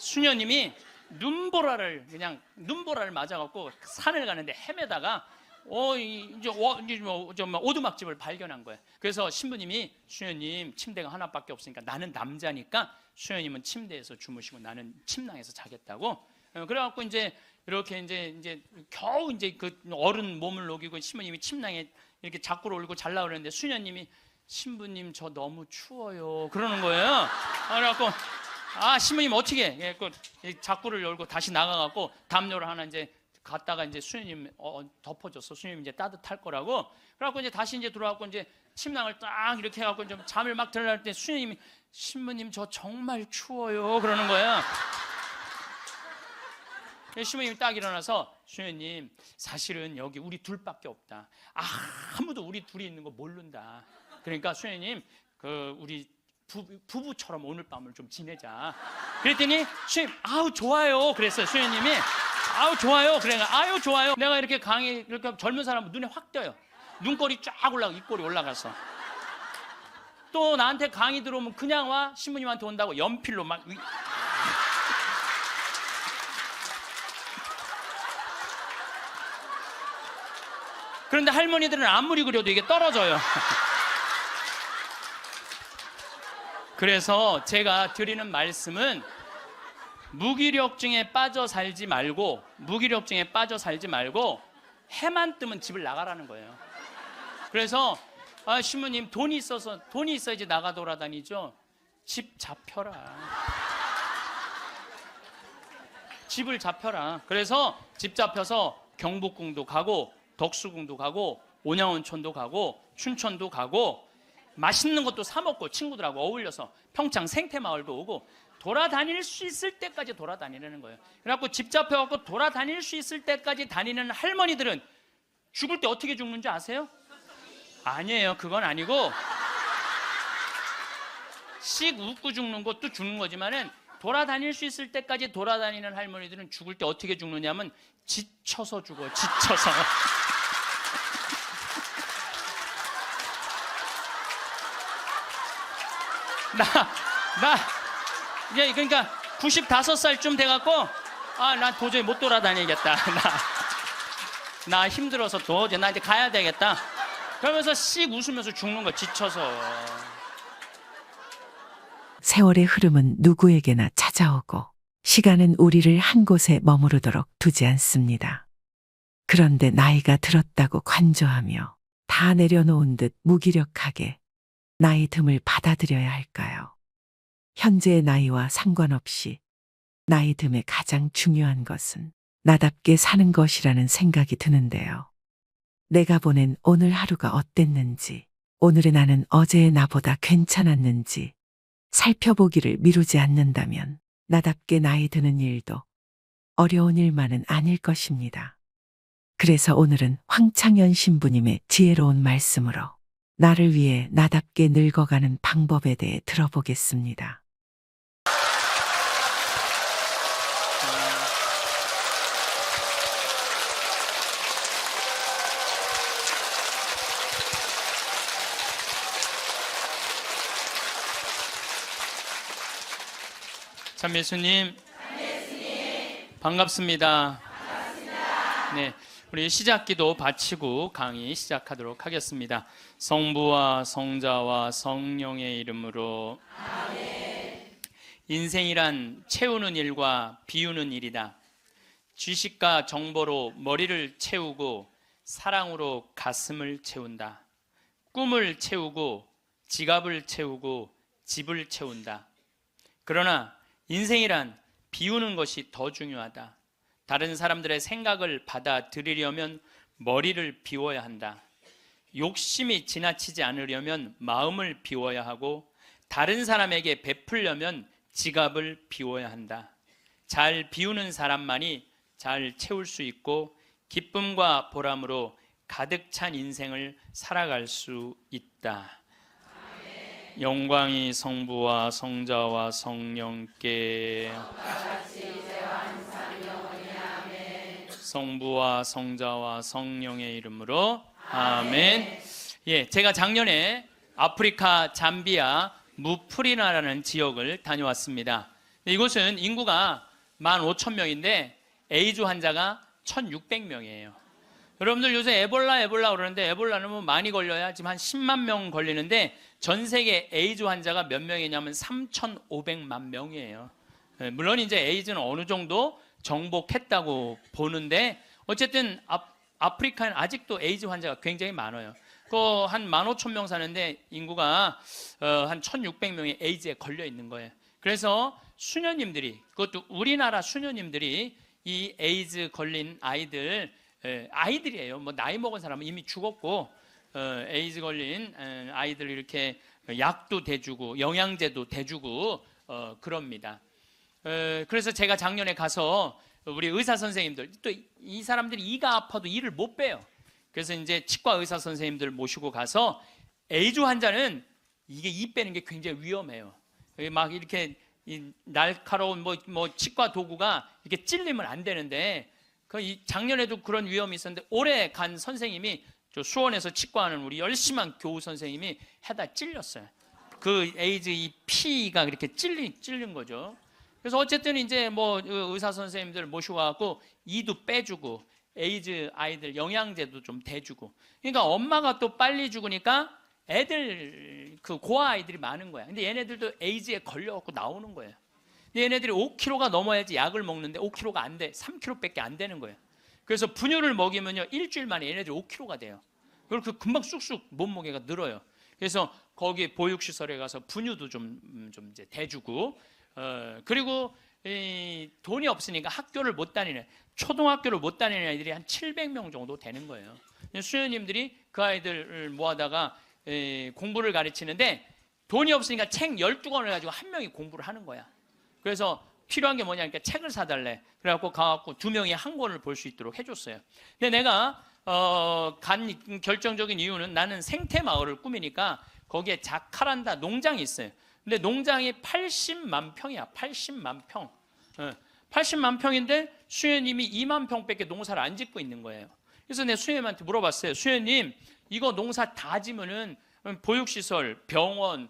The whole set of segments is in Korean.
수녀님이 눈보라를 맞아갖고 산을 가는데 헤매다가 이제 오두막집을 발견한 거예요. 그래서 신부님이 수녀님 침대가 하나밖에 없으니까 나는 남자니까 수녀님은 침대에서 주무시고 나는 침낭에서 자겠다고. 그래갖고 이제 이렇게 이제 겨우 이제 그 어른 몸을 녹이고 신부님이 침낭에 이렇게 자꾸로 올고 잘라 그러는데 수녀님이 신부님 저 너무 추워요 그러는 거예요. 그래갖고 신부님 어떻게 해? 자꾸를 열고 다시 나가갖고 담요를 하나 이제 갔다가 이제 수녀님 덮어줬어. 수녀님 이제 따뜻할 거라고. 그래갖고 이제 다시 이제 들어와갖고 이제 침낭을 딱 이렇게 해갖고 좀 잠을 막 들어갈 때 수녀님이 신부님 저 정말 추워요 그러는 거예요. 신부님이 딱 일어나서 수녀님 사실은 여기 우리 둘밖에 없다. 아무도 우리 둘이 있는 거 모른다. 그러니까 수녀님 우리 부부처럼 오늘 밤을 좀 지내자. 그랬더니 수녀님 좋아요 그랬어요. 수녀님이 좋아요. 그래가 좋아요. 내가 이렇게 이렇게 젊은 사람은 눈에 확 띄어요. 눈꼬리 쫙 올라가 입꼬리 올라가서 또 나한테 강의 들어오면 그냥 와. 신부님한테 온다고 연필로 막 그런데 할머니들은 아무리 그려도 이게 떨어져요. 그래서 제가 드리는 말씀은 무기력증에 빠져 살지 말고 해만 뜨면 집을 나가라는 거예요. 그래서 신부님 돈이 있어야지 나가 돌아다니죠. 집 잡혀라. 집을 잡혀라. 그래서 집 잡혀서 경복궁도 가고 덕수궁도 가고 온양온천도 가고 춘천도 가고 맛있는 것도 사 먹고 친구들하고 어울려서 평창 생태마을도 오고 돌아다닐 수 있을 때까지 돌아다니는 거예요. 그래갖고 집 잡혀갖고 돌아다닐 수 있을 때까지 다니는 할머니들은 죽을 때 어떻게 죽는지 아세요? 아니에요. 그건 아니고 씩 웃고 죽는 것도 죽는 거지만은 돌아다닐 수 있을 때까지 돌아다니는 할머니들은 죽을 때 어떻게 죽느냐면 지쳐서 죽어. 지쳐서. 그러니까 95살쯤 돼갖고 나 도저히 못 돌아다니겠다. 나 힘들어서 도저히 나 이제 가야 되겠다. 그러면서 씩 웃으면서 죽는 거 지쳐서. 세월의 흐름은 누구에게나 찾아오고 시간은 우리를 한 곳에 머무르도록 두지 않습니다. 그런데 나이가 들었다고 관조하며 다 내려놓은 듯 무기력하게 나이 듦을 받아들여야 할까요? 현재의 나이와 상관없이 나이 듦에 가장 중요한 것은 나답게 사는 것이라는 생각이 드는데요. 내가 보낸 오늘 하루가 어땠는지, 오늘의 나는 어제의 나보다 괜찮았는지 살펴보기를 미루지 않는다면 나답게 나이 드는 일도 어려운 일만은 아닐 것입니다. 그래서 오늘은 황창현 신부님의 지혜로운 말씀으로 나를 위해 나답게 늙어가는 방법에 대해 들어보겠습니다. 참 예수님 반갑습니다. 네, 우리 시작기도 바치고 강의 시작하도록 하겠습니다. 성부와 성자와 성령의 이름으로 아멘. 인생이란 채우는 일과 비우는 일이다. 지식과 정보로 머리를 채우고 사랑으로 가슴을 채운다. 꿈을 채우고 지갑을 채우고 집을 채운다. 그러나 인생이란 비우는 것이 더 중요하다. 다른 사람들의 생각을 받아들이려면 머리를 비워야 한다. 욕심이 지나치지 않으려면 마음을 비워야 하고 다른 사람에게 베풀려면 지갑을 비워야 한다. 잘 비우는 사람만이 잘 채울 수 있고 기쁨과 보람으로 가득 찬 인생을 살아갈 수 있다. 영광이 성부와 성자와 성령께 성부와 성자와 성령의 이름으로 아멘. 예, 제가 작년에 아프리카 잠비아 무프리나라는 지역을 다녀왔습니다. 이곳은 인구가 15,000명인데 에이즈 환자가 1,600명이에요. 여러분들 요새 에볼라 그러는데 에볼라는 뭐 많이 걸려야 지금 한 10만 명 걸리는데 전 세계 에이즈 환자가 몇 명이냐면 3,500만 명이에요. 물론 이제 에이즈는 어느 정도 정복했다고 보는데 어쨌든 아프리카는 아직도 에이즈 환자가 굉장히 많아요. 그 한 15,000명 사는데 인구가 한 1,600명이 에이즈에 걸려 있는 거예요. 그래서 수녀님들이, 그것도 우리나라 수녀님들이 이 에이즈 걸린 아이들이에요. 뭐 나이 먹은 사람은 이미 죽었고 에이즈 걸린 아이들 이렇게 약도 대주고 영양제도 대주고 그럽니다. 그래서 제가 작년에 가서 우리 의사 선생님들, 또 이 사람들이 이가 아파도 일을 못 빼요. 그래서 이제 치과 의사 선생님들 모시고 가서 에이즈 환자는 이게 이 빼는 게 굉장히 위험해요. 막 이렇게 날카로운 뭐 치과 도구가 이렇게 찔리면 안 되는데 작년에도 그런 위험이 있었는데 올해 간 선생님이 저 수원에서 치과하는 우리 열심한 교우 선생님이 해다 찔렸어요. 그 에이즈 이 피가 이렇게 찔린 거죠. 그래서 어쨌든 이제 뭐 의사 선생님들 모시고 와갖고 이도 빼주고 에이즈 아이들 영양제도 좀 대주고. 그러니까 엄마가 또 빨리 죽으니까 애들 그 고아 아이들이 많은 거야. 근데 얘네들도 에이즈에 걸려갖고 나오는 거예요. 근데 얘네들이 5kg가 넘어야지 약을 먹는데 5kg가 안 돼. 3kg밖에 안 되는 거예요. 그래서 분유를 먹이면요 일주일 만에 얘네들이 5kg가 돼요. 그리고 금방 쑥쑥 몸무게가 늘어요. 그래서 거기 보육시설에 가서 분유도 좀 이제 대주고 그리고 돈이 없으니까 학교를 못 다니는, 초등학교를 못 다니는 아이들이 한 700명 정도 되는 거예요. 수녀님들이 그 아이들을 모아다가 공부를 가르치는데 돈이 없으니까 책 12권을 가지고 한 명이 공부를 하는 거야. 그래서 필요한 게 뭐냐, 그러니까 책을 사달래. 그래갖고 가갖고 2명이 한 권을 볼 수 있도록 해줬어요. 근데 내가 간 결정적인 이유는 나는 생태마을을 꾸미니까 거기에 자카란다 농장이 있어요. 근데 농장이 80만 평이야. 80만 평. 80만 평인데 수녀님이 2만 평밖에 농사를 안 짓고 있는 거예요. 그래서 내가 수녀님한테 물어봤어요. 수녀님, 이거 농사 다 지면은 보육시설, 병원,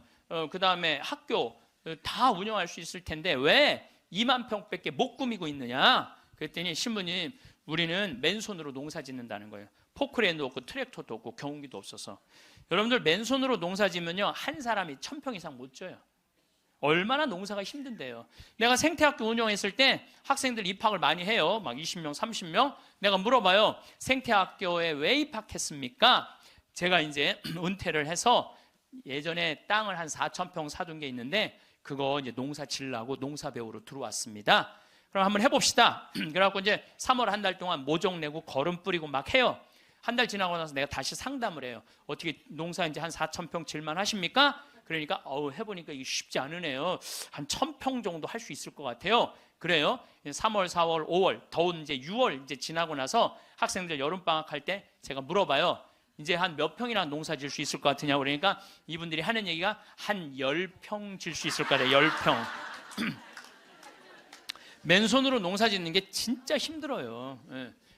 그 다음에 학교 다 운영할 수 있을 텐데 왜 2만 평밖에 못 꾸미고 있느냐? 그랬더니 신부님, 우리는 맨손으로 농사 짓는다는 거예요. 포크레인도 없고 트랙터도 없고 경운기도 없어서. 여러분들 맨손으로 농사 지면요 한 사람이 1,000평 이상 못 져요. 얼마나 농사가 힘든데요. 내가 생태학교 운영했을 때 학생들 입학을 많이 해요. 막 20명, 30명. 내가 물어봐요. 생태학교에 왜 입학했습니까? 제가 이제 은퇴를 해서 예전에 땅을 한 4,000평 사둔 게 있는데 그거 이제 농사 지으려고 농사 배우러 들어왔습니다. 그럼 한번 해봅시다. 그래갖고 이제 3월 한 달 동안 모종 내고 거름 뿌리고 막 해요. 한 달 지나고 나서 내가 다시 상담을 해요. 어떻게 농사 이제 한 4,000평 질만 하십니까? 그러니까 해보니까 이게 쉽지 않으네요. 한 1,000평 정도 할 수 있을 것 같아요. 그래요. 3월, 4월, 5월, 더운 이제 6월 이제 지나고 나서 학생들 여름방학 할 때 제가 물어봐요. 이제 한 몇 평이나 농사 질 수 있을 것 같으냐고. 그러니까 이분들이 하는 얘기가 한 10평 질 수 있을 것 같아요. 10평. 맨손으로 농사 짓는 게 진짜 힘들어요.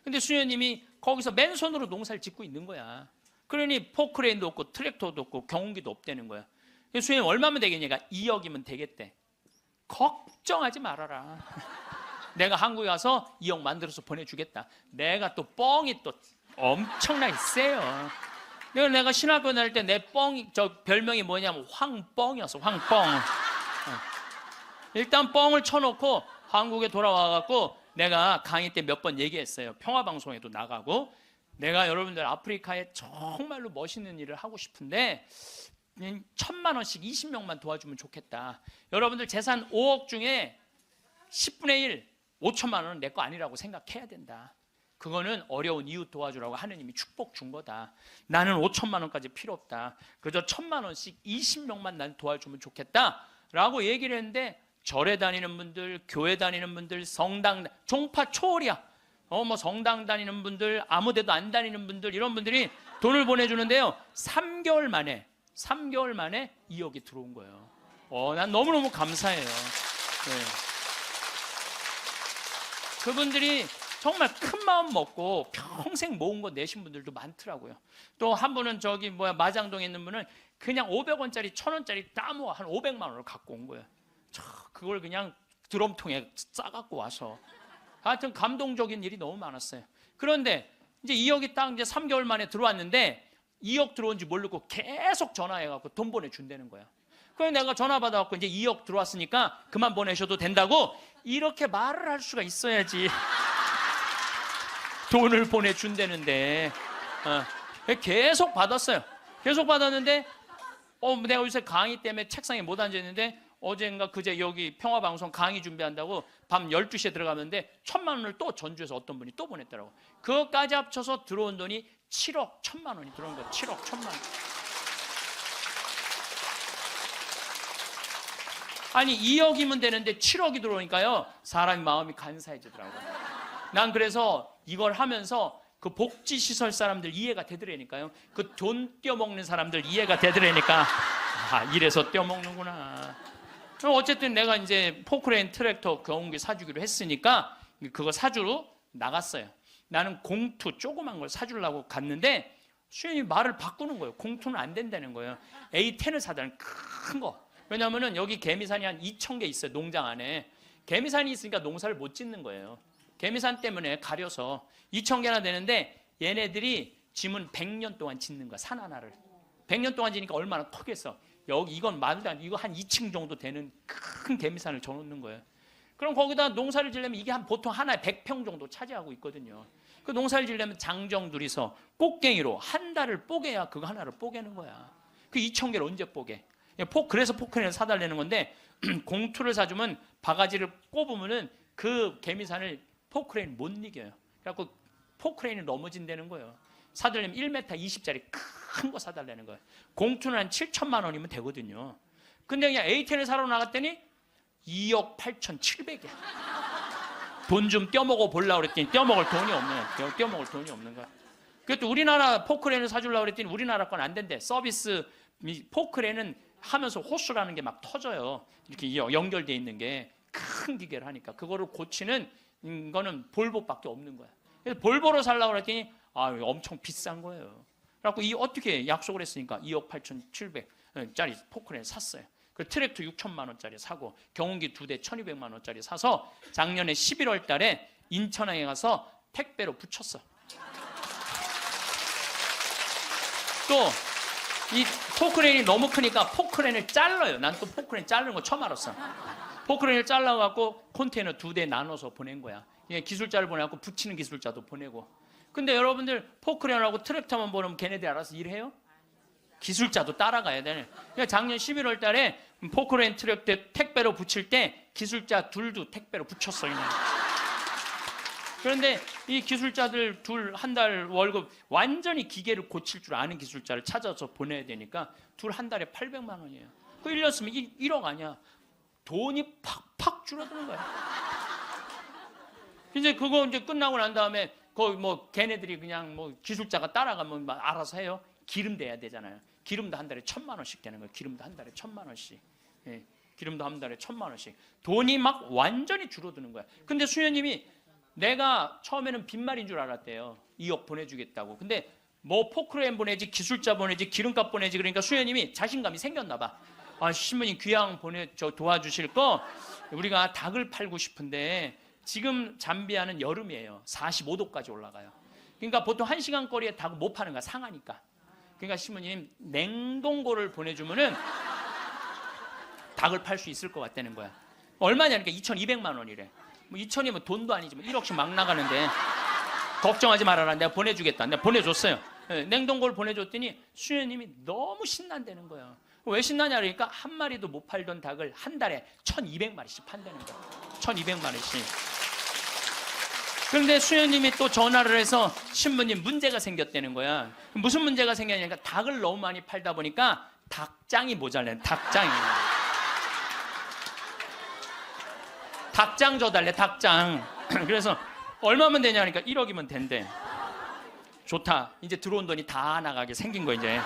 근데 수녀님이 거기서 맨손으로 농사를 짓고 있는 거야. 그러니 포크레인도 없고 트랙터도 없고 경운기도 없다는 거야. 수녀님 얼마면 되겠냐가 2억이면 되겠대. 걱정하지 말아라. 내가 한국에 가서 2억 만들어서 보내주겠다. 내가 또 뻥이 또 엄청나게 세요. 내가 신학교 다닐 때 내 저 별명이 뭐냐면 황뻥이었어. 황뻥. 일단 뻥을 쳐놓고 한국에 돌아와갖고 내가 강의 때 몇 번 얘기했어요. 평화방송에도 나가고 내가 여러분들 아프리카에 정말로 멋있는 일을 하고 싶은데 1,000만 원씩 20명만 도와주면 좋겠다. 여러분들 재산 5억 중에 10분의 1, 5천만 원은 내 거 아니라고 생각해야 된다. 그거는 어려운 이웃 도와주라고 하느님이 축복 준 거다. 나는 5천만 원까지 필요 없다. 그저 1,000만 원씩 20명만 난 도와주면 좋겠다 라고 얘기를 했는데 절에 다니는 분들, 교회 다니는 분들, 성당, 종파 초월이야. 뭐 성당 다니는 분들, 아무 데도 안 다니는 분들, 이런 분들이 돈을 보내주는데요 3개월 만에 2억이 들어온 거예요. 난 너무너무 감사해요. 네. 그분들이 정말 큰 마음 먹고 평생 모은 거 내신 분들도 많더라고요. 또 한 분은 마장동에 있는 분은 그냥 500원짜리 1,000원짜리 다 모아 한 500만 원을 갖고 온 거예요. 그걸 그냥 드럼통에 싸갖고 와서 하여튼 감동적인 일이 너무 많았어요. 그런데 이제 2억이 딱 이제 3개월 만에 들어왔는데 2억 들어온지 모르고 계속 전화해갖고 돈 보내준다는 거야. 그래서 내가 전화 받아갖고 이제 2억 들어왔으니까 그만 보내셔도 된다고 이렇게 말을 할 수가 있어야지. 돈을 보내준다는데 계속 받았어요. 계속 받았는데 내가 요새 강의 때문에 책상에 못 앉아있는데 어젠가 그제 여기 평화방송 강의 준비한다고 밤 12시에 들어가는데 1,000만 원을 또 전주에서 어떤 분이 또 보냈더라고. 그것까지 합쳐서 들어온 돈이 7억 1,000만 원이 들어온 거야. 7억 1,000만 원. 아니 2억이면 되는데 7억이 들어오니까요 사람이 마음이 간사해지더라고요. 난 그래서 이걸 하면서 그 복지시설 사람들 이해가 되더라니까요. 그 돈 떼어먹는 사람들 이해가 되더라니까 이래서 떼어먹는구나. 어쨌든 내가 이제 포크레인 트랙터 경운기 사주기로 했으니까 그거 사주러 나갔어요. 나는 공투 조그만 걸 사주려고 갔는데 수현이 말을 바꾸는 거예요. 공투는 안 된다는 거예요. A10을 사달라는 큰 거. 왜냐하면 여기 개미산이 한 2,000개 있어요. 농장 안에. 개미산이 있으니까 농사를 못 짓는 거예요. 개미산 때문에 가려서 2,000개나 되는데 얘네들이 짐은 100년 동안 짓는 거야. 산 하나를. 100년 동안 지니까 얼마나 크겠어. 여기 이건 말도 안 돼. 이거 한 2층 정도 되는 큰 개미산을 져놓는 거예요. 그럼 거기다 농사를 지려면 이게 보통 하나에 100평 정도 차지하고 있거든요. 그 농사를 지려면 장정 둘이서 꽃갱이로 한 달을 뽀개야 그거 하나를 뽀개는 거야. 그 2,000개를 언제 뽀개? 그래서 포크레인을 사달라는 건데 공투를 사주면 바가지를 꼽으면은 그 개미산을 포크레인 못 이겨요. 그래갖고 포크레인이 넘어진다는 거예요. 사달라면 1m 20짜리 큰 거 사달라는 거예요. 공투는 한 7천만 원이면 되거든요. 근데 그냥 A10을 사러 나갔더니 2억 8,700이야. 돈 좀 떼어먹어 보려고 그랬더니 떼어먹을 돈이 없는 거야. 그것도 우리나라 포크레인을 사주려고 그랬더니 우리나라 건 안 된대. 서비스 포크레인은 하면서 호수라는 게 막 터져요. 이렇게 연결돼 있는 게 큰 기계를 하니까 그거를 고치는 거는 볼보밖에 없는 거야. 그래서 볼보로 살려고 그랬더니 엄청 비싼 거예요. 그래갖고 어떻게 약속을 했으니까 2억 8,700짜리 포크레인 샀어요. 그 트랙터 6천만 원짜리 사고 경운기 2대 1,200만 원짜리 사서 작년에 11월 달에 인천항에 가서 택배로 붙였어. 또 이 포크레인이 너무 크니까 포크레인을 잘라요. 난 또 포크레인 자르는 거 처음 알았어. 포크레인을 잘라갖고 컨테이너 2대 나눠서 보낸 거야. 기술자를 보내갖고 붙이는 기술자도 보내고. 근데 여러분들 포크레인하고 트랙터만 보면 걔네들이 알아서 일해요? 기술자도 따라가야 되네. 그러니까 작년 11월 달에 포크레인 트랙터 택배로 붙일 때 기술자 둘도 택배로 붙였어. 그냥. 그런데 이 기술자들 둘 한 달 월급 완전히 기계를 고칠 줄 아는 기술자를 찾아서 보내야 되니까 둘 한 달에 800만 원이에요. 그 1년 쓰면 1억 아니야. 돈이 팍팍 줄어드는 거야. 이제 그거 이제 끝나고 난 다음에 거기 걔네들이 그냥 기술자가 따라가면 알아서 해요. 기름 대야 되잖아요. 기름도 한 달에 1,000만 원씩 되는 거예요. 기름도 한 달에 1,000만 원씩. 예, 기름도 한 달에 1,000만 원씩. 돈이 막 완전히 줄어드는 거야. 근데 수녀님이 내가 처음에는 빈말인 줄 알았대요. 2억 보내주겠다고. 근데 포크레인 보내지, 기술자 보내지, 기름값 보내지. 그러니까 수녀님이 자신감이 생겼나 봐. 신부님 귀양 도와주실 거 우리가 닭을 팔고 싶은데 지금 잠비아는 여름이에요. 45도까지 올라가요. 그러니까 보통 1시간 거리에 닭을 못 파는 거야. 상하니까. 그러니까 신부님 냉동고를 보내주면은 닭을 팔 수 있을 것 같다는 거야. 얼마냐니까 2,200만 원이래. 2,000이면 돈도 아니지만 1억씩 막 나가는데 걱정하지 말아라. 내가 보내주겠다. 내가 보내줬어요. 냉동고를 보내줬더니 수녀님이 너무 신난다는 거예요. 왜 신나냐 그러니까 한 마리도 못 팔던 닭을 한 달에 1,200마리씩 판다는 거야. 1,200마리씩. 그런데 수녀님이 또 전화를 해서 신부님 문제가 생겼다는 거야. 무슨 문제가 생겼냐니까 닭을 너무 많이 팔다 보니까 닭장이 모자라요. 닭장이. 닭장 줘달래. 닭장. 그래서 얼마면 되냐니까 1억이면 된대. 좋다. 이제 들어온 돈이 다 나가게 생긴 거 이제.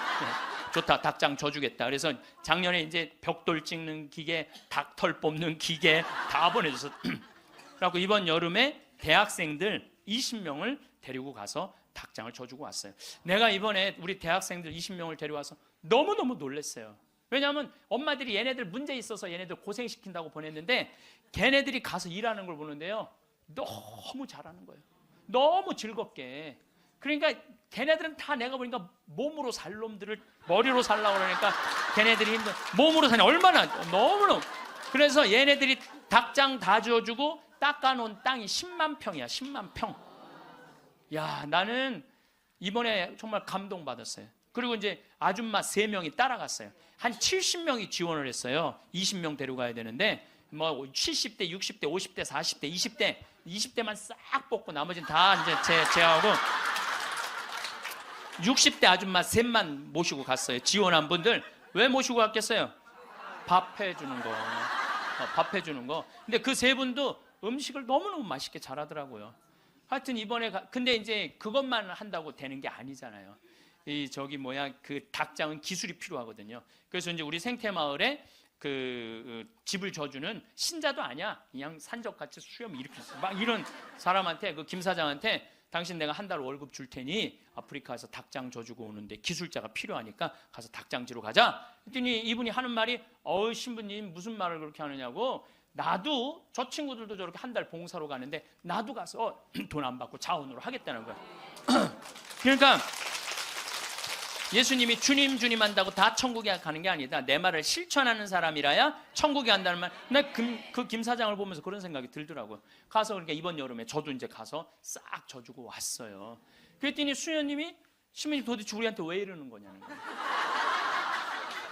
좋다. 닭장 줘주겠다. 그래서 작년에 이제 벽돌 찍는 기계, 닭털 뽑는 기계 다 보내줘서. 그래갖고 이번 여름에 대학생들 20명을 데리고 가서 닭장을 줘주고 왔어요. 내가 이번에 우리 대학생들 20명을 데려와서 너무너무 놀랐어요. 왜냐하면 엄마들이 얘네들 문제 있어서 얘네들 고생시킨다고 보냈는데 걔네들이 가서 일하는 걸 보는데요, 너무 잘하는 거예요. 너무 즐겁게. 그러니까 걔네들은 다 내가 보니까 몸으로 살 놈들을 머리로 살라고 그러니까 걔네들이 힘든, 몸으로 사냐 얼마나 너무너무. 그래서 얘네들이 닭장 다 지어주고 닦아놓은 땅이 10만 평이야. 10만 평. 야, 나는 이번에 정말 감동받았어요. 그리고 이제 아줌마 3명이 따라갔어요. 한 70명이 지원을 했어요. 20명 데려가야 되는데 뭐 70대, 60대, 50대, 40대, 20대만 싹 뽑고 나머지는 다 이제 제하고 60대 아줌마 셋만 모시고 갔어요. 지원한 분들. 왜 모시고 갔겠어요? 밥 해주는 거. 밥 해주는 거. 근데 그 3분도 음식을 너무너무 맛있게 잘하더라고요. 하여튼 이번에 근데 이제 그것만 한다고 되는 게 아니잖아요. 그 닭장은 기술이 필요하거든요. 그래서 이제 우리 생태마을에 그 집을 져주는 신자도 아니야. 그냥 산적같이 수염 이렇게 막 이런 사람한테, 그 김 사장한테 당신 내가 한 달 월급 줄 테니 아프리카에서 닭장 져주고 오는데 기술자가 필요하니까 가서 닭장지로 가자. 그랬더니 이분이 하는 말이, 신부님 무슨 말을 그렇게 하느냐고. 나도, 저 친구들도 저렇게 한 달 봉사로 가는데 나도 가서 돈 안 받고 자원으로 하겠다는 거야. 그러니까 예수님이 주님 한다고 다 천국에 가는 게 아니다. 내 말을 실천하는 사람이라야 천국에 간다는 말. 그 김 사장을 보면서 그런 생각이 들더라고요. 가서 그러니까 이번 여름에 저도 이제 가서 싹 져주고 왔어요. 그랬더니 수녀님이, 신부님 도대체 우리한테 왜 이러는 거냐는 거예요.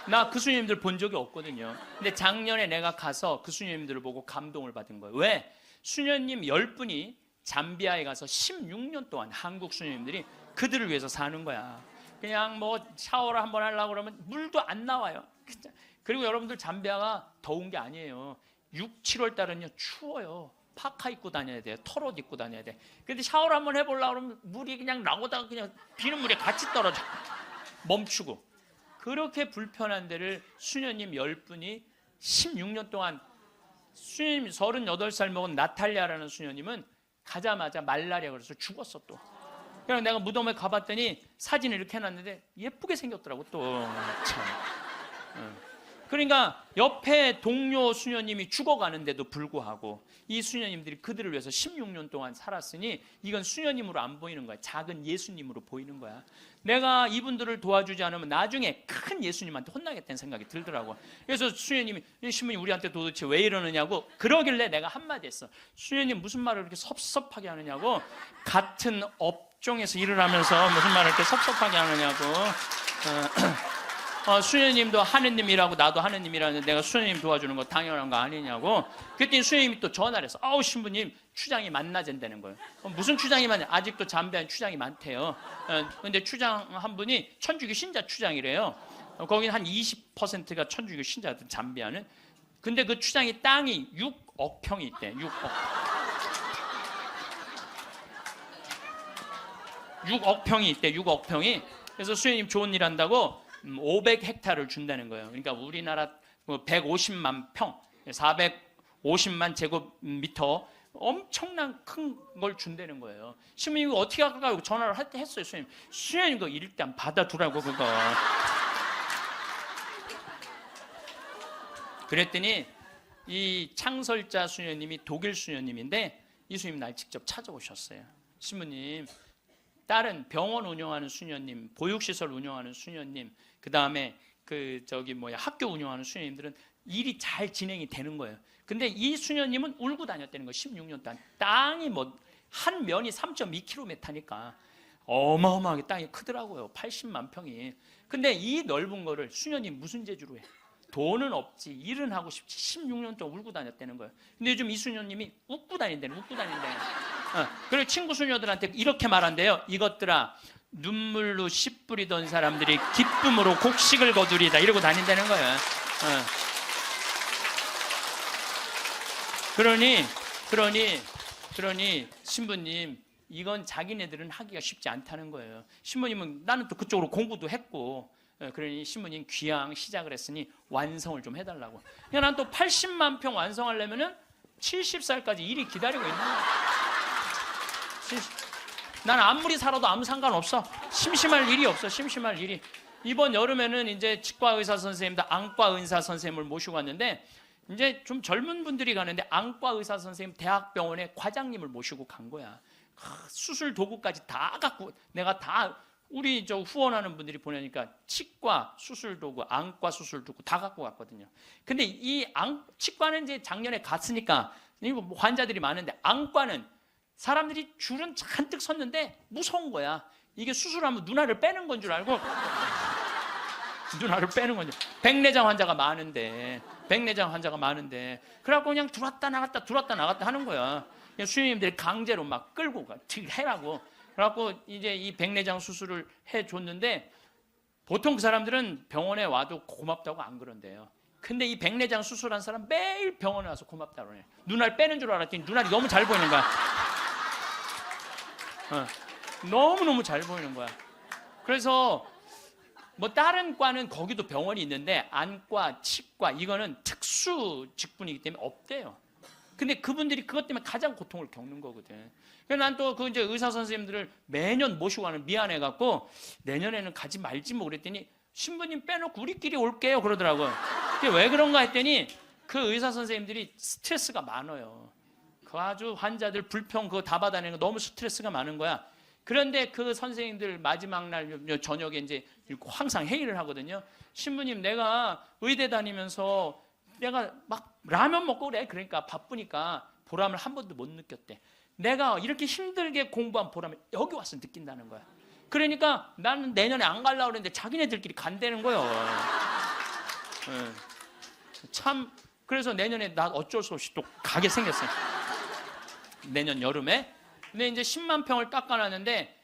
나 그 수녀님들 본 적이 없거든요. 근데 작년에 내가 가서 그 수녀님들을 보고 감동을 받은 거예요. 왜? 수녀님 10분이 잠비아에 가서 16년 동안 한국 수녀님들이 그들을 위해서 사는 거야. 그냥 뭐 샤워를 한번 하려고 그러면 물도 안 나와요. 그리고 여러분들 잠비아가 더운 게 아니에요. 6, 7월 달은요 추워요. 파카 입고 다녀야 돼요. 털옷 입고 다녀야 돼. 근데 샤워를 한번 해보려고 그러면 물이 그냥 나오다가 그냥 비는 물에 같이 떨어져. 멈추고. 그렇게 불편한 데를 수녀님 10분이 16년 동안, 수녀님 38살 먹은 나탈리아라는 수녀님은 가자마자 말라리아 그래서 죽었어 또. 그냥 내가 무덤에 가봤더니 사진을 이렇게 해놨는데 예쁘게 생겼더라고 또. 참. 그러니까 옆에 동료 수녀님이 죽어가는데도 불구하고 이 수녀님들이 그들을 위해서 16년 동안 살았으니 이건 수녀님으로 안 보이는 거야. 작은 예수님으로 보이는 거야. 내가 이분들을 도와주지 않으면 나중에 큰 예수님한테 혼나겠다는 생각이 들더라고. 그래서 수녀님이, 신부님 우리한테 도대체 왜 이러느냐고 그러길래 내가 한마디 했어. 수녀님 무슨 말을 그렇게 섭섭하게 하느냐고. 같은 업종에서 일을 하면서 무슨 말을 이렇게 섭섭하게 하느냐고. 수녀님도 하느님이라고 나도 하느님이라는데 내가 수녀님 도와주는 거 당연한 거 아니냐고. 그랬더니 수녀님이 또 전화를 해서 신부님 추장이 만나잔다는 거예요. 무슨 추장이 많냐. 아직도 잠비아는 추장이 많대요. 근데 추장 한 분이 천주교 신자 추장이래요. 거기는 한 20%가 천주교 신자들 잠비아는. 근데 그 추장이 땅이 6억 평이 있대. 6억 평이 있대. 6억 평이. 그래서 수녀님 좋은 일 한다고 500헥타를 준다는 거예요. 그러니까 우리나라 150만 평, 450만 제곱미터 엄청난 큰 걸 준다는 거예요. 신부님이 어떻게 할까 전화를 했어요. 수녀님 그거 일단 받아두라고 그거. 그랬더니 이 창설자 수녀님이 독일 수녀님인데 이 수녀님 날 직접 찾아오셨어요. 신부님, 다른 병원 운영하는 수녀님, 보육시설 운영하는 수녀님, 그 다음에 학교 운영하는 수녀님들은 일이 잘 진행이 되는 거예요. 근데 이 수녀님은 울고 다녔다는 거예요. 16년 동안. 땅이 한 면이 3.2km니까 어마어마하게 땅이 크더라고요. 80만 평이. 근데 이 넓은 거를 수녀님 무슨 재주로 해? 돈은 없지, 일은 하고 싶지. 16년 동안 울고 다녔다는 거예요. 근데 요즘 이 수녀님이 웃고 다닌다는. 그리고 친구 수녀들한테 이렇게 말한대요. 이것들아, 눈물로 씨 뿌리던 사람들이 기쁨으로 곡식을 거두리다. 이러고 다닌다는 거예요. 그러니 신부님, 이건 자기네들은 하기가 쉽지 않다는 거예요. 신부님은 나는 또 그쪽으로 공부도 했고, 그러니 신부님 귀향 시작을 했으니 완성을 좀 해달라고. 난 또 80만 평 완성하려면은 70살까지 일이 기다리고 있는 거야. 난 아무리 살아도 아무 상관없어. 심심할 일이 없어. 심심할 일이. 이번 여름에는 이제 치과 의사 선생님들, 안과 의사 선생님을 모시고 왔는데 이제 좀 젊은 분들이 가는데 안과 의사 선생님 대학병원의 과장님을 모시고 간 거야. 수술 도구까지 다 갖고 내가 다 우리 저 후원하는 분들이 보내니까 치과 수술 도구, 안과 수술 도구 다 갖고 갔거든요. 근데 이 치과는 이제 작년에 갔으니까 환자들이 많은데 안과는 사람들이 줄은 잔뜩 섰는데 무서운 거야. 이게 수술하면 누나를 빼는 건 줄 알고 누나를 빼는 거죠. 백내장 환자가 많은데 그래갖고 그냥 들어왔다 나갔다 하는 거야. 수녀님들이 강제로 막 끌고 가 해라고. 그래갖고 이제 이 백내장 수술을 해줬는데 보통 그 사람들은 병원에 와도 고맙다고 안 그런대요. 근데 이 백내장 수술한 사람 매일 병원에 와서 고맙다고 그래. 눈알 빼는 줄 알았더니 눈알이 너무 잘 보이는 거야. 너무너무 잘 보이는 거야. 그래서 뭐 다른 과는 거기도 병원이 있는데 안과, 치과 이거는 특수 직군이기 때문에 없대요. 근데 그분들이 그것 때문에 가장 고통을 겪는 거거든. 그래서 난 또 그 이제 의사 선생님들을 매년 모시고 가는 미안해갖고 내년에는 가지 말지 뭐 그랬더니 신부님 빼놓고 우리끼리 올게요 그러더라고요. 그게 왜 그런가 했더니 그 의사 선생님들이 스트레스가 많아요. 그 아주 환자들 불평 그거 다 받아내는 거 너무 스트레스가 많은 거야. 그런데 그 선생님들 마지막 날 저녁에 이제 항상 회의를 하거든요. 신부님 내가 의대 다니면서 내가 막 라면 먹고 그래. 그러니까 바쁘니까 보람을 한 번도 못 느꼈대. 내가 이렇게 힘들게 공부한 보람을 여기 와서 느낀다는 거야. 그러니까 나는 내년에 안 가려고 그랬는데 자기네들끼리 간다는 거예요. 참 그래서 내년에 나 어쩔 수 없이 또 가게 생겼어요. 내년 여름에. 근데 이제 10만 평을 깎아놨는데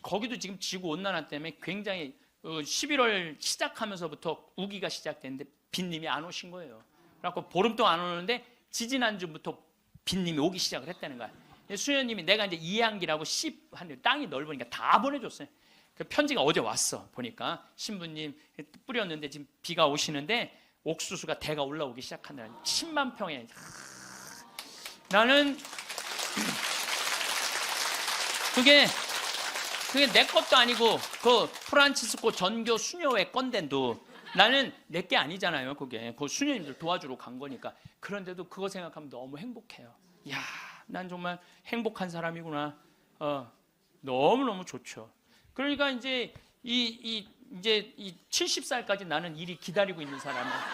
거기도 지금 지구온난화 때문에 굉장히 11월 시작하면서부터 우기가 시작됐는데 빈님이 안 오신 거예요. 그래갖고 보름 동안 안 오는데 지지난주부터 빈님이 오기 시작을 했다는 거야. 수녀님이 내가 이제 이양기라고 땅이 넓으니까 다 보내줬어요. 그 편지가 어제 왔어. 보니까 신부님 뿌렸는데 지금 비가 오시는데 옥수수가 대가 올라오기 시작한다는 10만 평에. 나는 그게 내 것도 아니고 그 프란치스코 전교 수녀회 건데도 나는 내 게 아니잖아요. 그게 그 수녀님들 도와주러 간 거니까. 그런데도 그거 생각하면 너무 행복해요. 야, 난 정말 행복한 사람이구나. 너무너무 좋죠. 그러니까 이제 이제 70살까지 나는 일이 기다리고 있는 사람이야.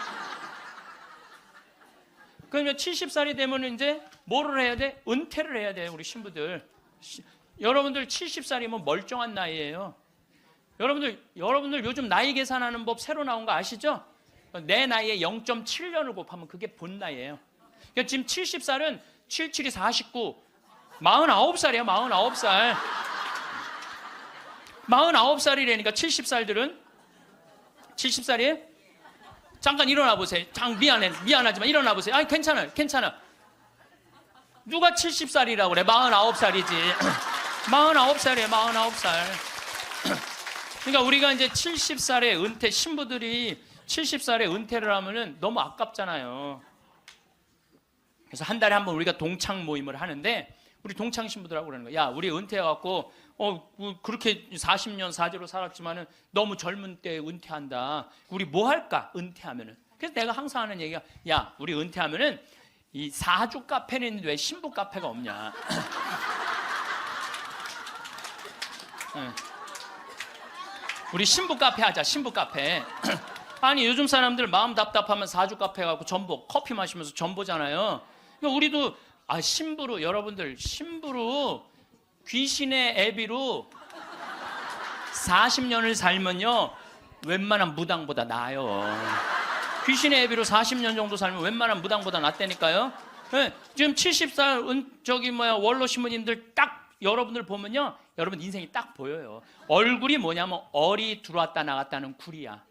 그러면 70살이 되면 이제 뭐를 해야 돼? 은퇴를 해야 돼, 우리 신부들. 여러분들 70살이면 멀쩡한 나이예요. 여러분들 요즘 나이 계산하는 법 새로 나온 거 아시죠? 내 나이에 0.7년을 곱하면 그게 본 나이예요. 그러니까 지금 70살은 77이 49, 49살이에요. 49살. 49살이라니까 70살들은 70살이에요? 잠깐 일어나 보세요. 미안하지만 일어나 보세요. 아니 괜찮아. 누가 70살이라고 그래? 49살이지. 49살이에요. 49살. 그러니까 우리가 이제 70살에 은퇴, 신부들이 70살에 은퇴를 하면은 너무 아깝잖아요. 그래서 한 달에 한 번 우리가 동창 모임을 하는데 우리 동창 신부들하고 그러는 거야. 야, 우리 은퇴해갖고 그렇게 40년 사제로 살았지만은 너무 젊은 때 은퇴한다. 우리 뭐 할까? 은퇴하면은. 그래서 내가 항상 하는 얘기가 야, 우리 은퇴하면은 이 사주 카페는 있는데 왜 신부 카페가 없냐? 우리 신부 카페 하자. 신부 카페. 아니 요즘 사람들 마음 답답하면 사주 카페 가고 전보 커피 마시면서 전보잖아요. 그러니까 우리도 신부로 여러분들 신부로 귀신의 애비로 40년을 살면요 웬만한 무당보다 나아요. 귀신의 애비로 40년 정도 살면 웬만한 무당보다 낫다니까요. 네, 지금 70살 원로 신부님들 딱 여러분들 보면요 여러분 인생이 딱 보여요. 얼굴이 뭐냐면 얼이 들어왔다 나갔다는 굴이야.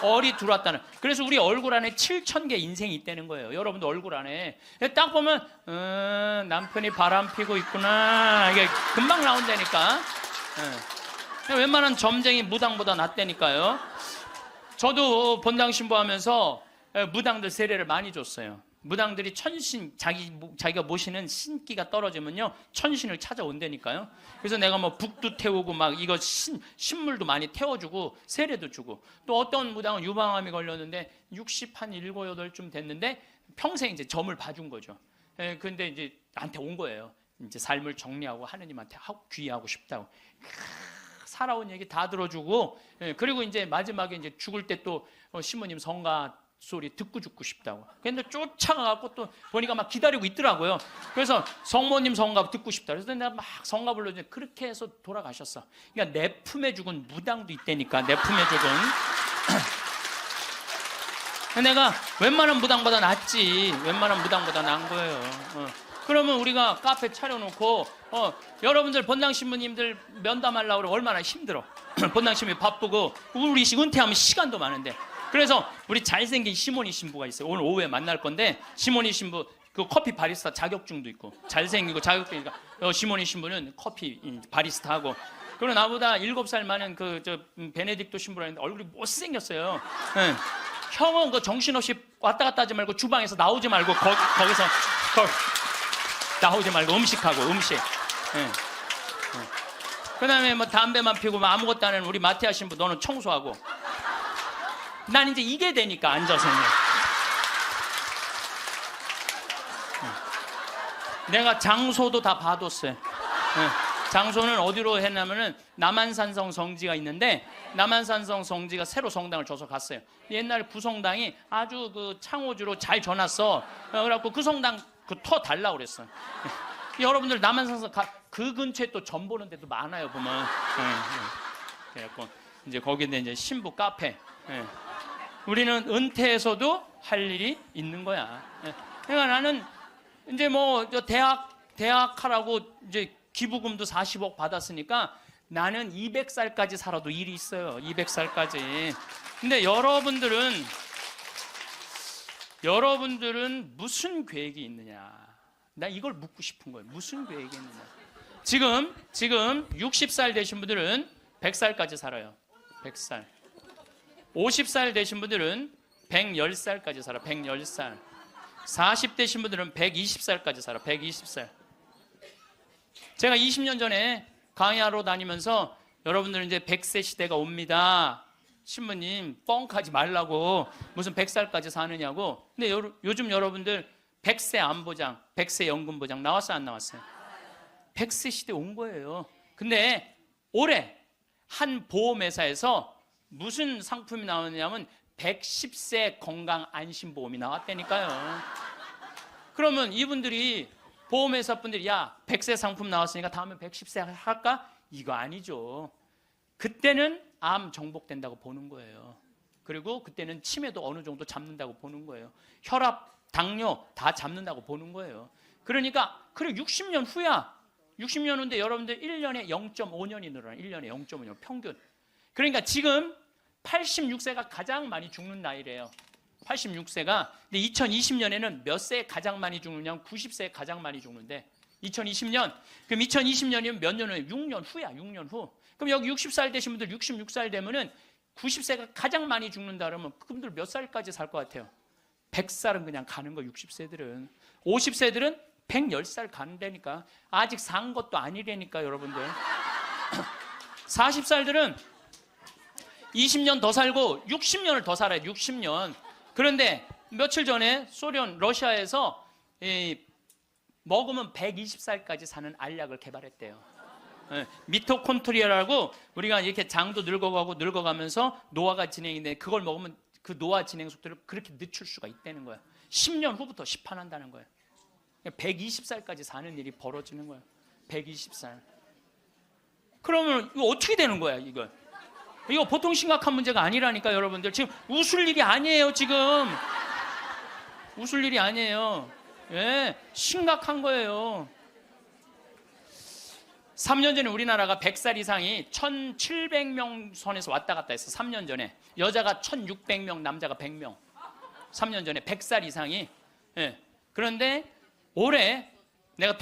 얼이 들어왔다는. 그래서 우리 얼굴 안에 7,000개 인생이 있다는 거예요. 여러분들 얼굴 안에 딱 보면 남편이 바람 피고 있구나 이게 금방 나온다니까. 웬만한 점쟁이 무당보다 낫다니까요. 저도 본당 신부하면서 무당들 세례를 많이 줬어요. 무당들이 천신, 자기가 모시는 신기가 떨어지면요 천신을 찾아온다니까요. 그래서 내가 뭐 북도 태우고 막 이거 신물도 많이 태워주고 세례도 주고, 또 어떤 무당은 유방암이 걸렸는데 60한 7, 8쯤 됐는데 평생 이제 점을 봐준 거죠. 근데 이제 나한테 온 거예요. 이제 삶을 정리하고 하느님한테 귀의하고 싶다고. 살아온 얘기 다 들어주고, 그리고 이제 마지막에 이제 죽을 때 또 시모님 성가 소리 듣고 죽고 싶다고. 근데 쫓아가갖고 또 보니까 막 기다리고 있더라고요. 그래서 성모님 성가 듣고 싶다. 그래서 내가 막 성가 불러주는데 그렇게 해서 돌아가셨어. 그러니까 내 품에 죽은 무당도 있다니까. 내 품에 죽은. 내가 웬만한 무당보다 낫지. 웬만한 무당보다 나은 거예요. 그러면 우리가 카페 차려놓고 여러분들 본당 신부님들 면담하려고 그러면 얼마나 힘들어. 본당 신부님 바쁘고 우리 은퇴하면 시간도 많은데. 그래서 우리 잘생긴 시모니 신부가 있어요. 오늘 오후에 만날 건데, 시모니 신부 그 커피 바리스타 자격증도 있고 잘생기고 자격증이니까 시모니 신부는 커피 바리스타 하고, 그리고 나보다 7살 많은 베네딕토 신부라 했는데 얼굴이 못생겼어요. 네. 형은 그 정신없이 왔다 갔다 하지 말고 주방에서 나오지 말고 거기서 나오지 말고 음식하고 음식. 네. 네. 그다음에 뭐 담배만 피우고 뭐 아무것도 안 하는 우리 마티아 신부, 너는 청소하고. 난 이제 이게 되니까 앉아서는. 내가 장소도 다 봐뒀어요. 장소는 어디로 했냐면은 남한산성 성지가 있는데, 남한산성 성지가 새로 성당을 줘서 갔어요. 옛날에 구성당이 아주 그 창호주로 잘 줘놨어. 그래갖고 그 성당 터 달라고 그랬어. 여러분들 남한산성 그 근처에 또 점 보는 데도 많아요 보면. 그래갖고 이제 거기에 이제 신부 카페. 우리는 은퇴해서도 할 일이 있는 거야. 그러니까 나는 이제 뭐 대학하라고 이제 기부금도 40억 받았으니까 나는 200살까지 살아도 일이 있어요. 200살까지. 근데 여러분들은 무슨 계획이 있느냐? 나 이걸 묻고 싶은 거예요. 무슨 계획이 있느냐? 지금 60살 되신 분들은 100살까지 살아요. 100살. 50살 되신 분들은 110살까지 살아. 110살. 40 되신 분들은 120살까지 살아. 120살. 제가 20년 전에 강의하러 다니면서 여러분들은 이제 100세 시대가 옵니다. 신부님 뻥하지 말라고 무슨 100살까지 사느냐고. 근데 요즘 여러분들 100세 안보장, 100세 연금보장 나왔어요, 안 나왔어요? 100세 시대 온 거예요. 근데 올해 한 보험회사에서 무슨 상품이 나오냐면 110세 건강 안심보험이 나왔다니까요. 그러면 이분들이 보험회사 분들이 야 100세 상품 나왔으니까 다음에 110세 할까? 이거 아니죠. 그때는 암 정복된다고 보는 거예요. 그리고 그때는 치매도 어느 정도 잡는다고 보는 거예요. 혈압, 당뇨 다 잡는다고 보는 거예요. 그러니까 그래 60년 후야. 60년 후인데 여러분들 1년에 0.5년이 늘어나. 1년에 0.5년 평균. 그러니까 지금 86세가 가장 많이 죽는 나이래요. 86세가. 근데 2020년에는 몇 세에 가장 많이 죽느냐면 90세에 가장 많이 죽는데 2020년. 그럼 2020년이면 몇 년 후에? 6년 후야. 6년 후. 그럼 여기 60살 되신 분들 66살 되면은 90세가 가장 많이 죽는다 그러면 그분들 몇 살까지 살 것 같아요? 100살은 그냥 가는 거. 60세들은. 50세들은 110살 가는다니까. 아직 산 것도 아니라니까 여러분들. 40살들은 20년 더 살고 60년을 더 살아요. 60년. 그런데 며칠 전에 소련, 러시아에서 먹으면 120살까지 사는 알약을 개발했대요. 미토콘트리아라고 우리가 이렇게 장도 늙어가면서 노화가 진행인데 그걸 먹으면 그 노화 진행 속도를 그렇게 늦출 수가 있다는 거야. 10년 후부터 시판한다는 거야. 120살까지 사는 일이 벌어지는 거야. 120살. 그러면 이거 어떻게 되는 거야, 이거? 이거 보통 심각한 문제가 아니라니까, 여러분들. 지금 웃을 일이 아니에요, 지금. 웃을 일이 아니에요. 예, 심각한 거예요. 3년 전에 우리나라가 100살 이상이 1,700명 선에서 왔다 갔다 했어. 3년 전에. 여자가 1,600명, 남자가 100명. 3년 전에 100살 이상이. 예. 그런데 올해 내가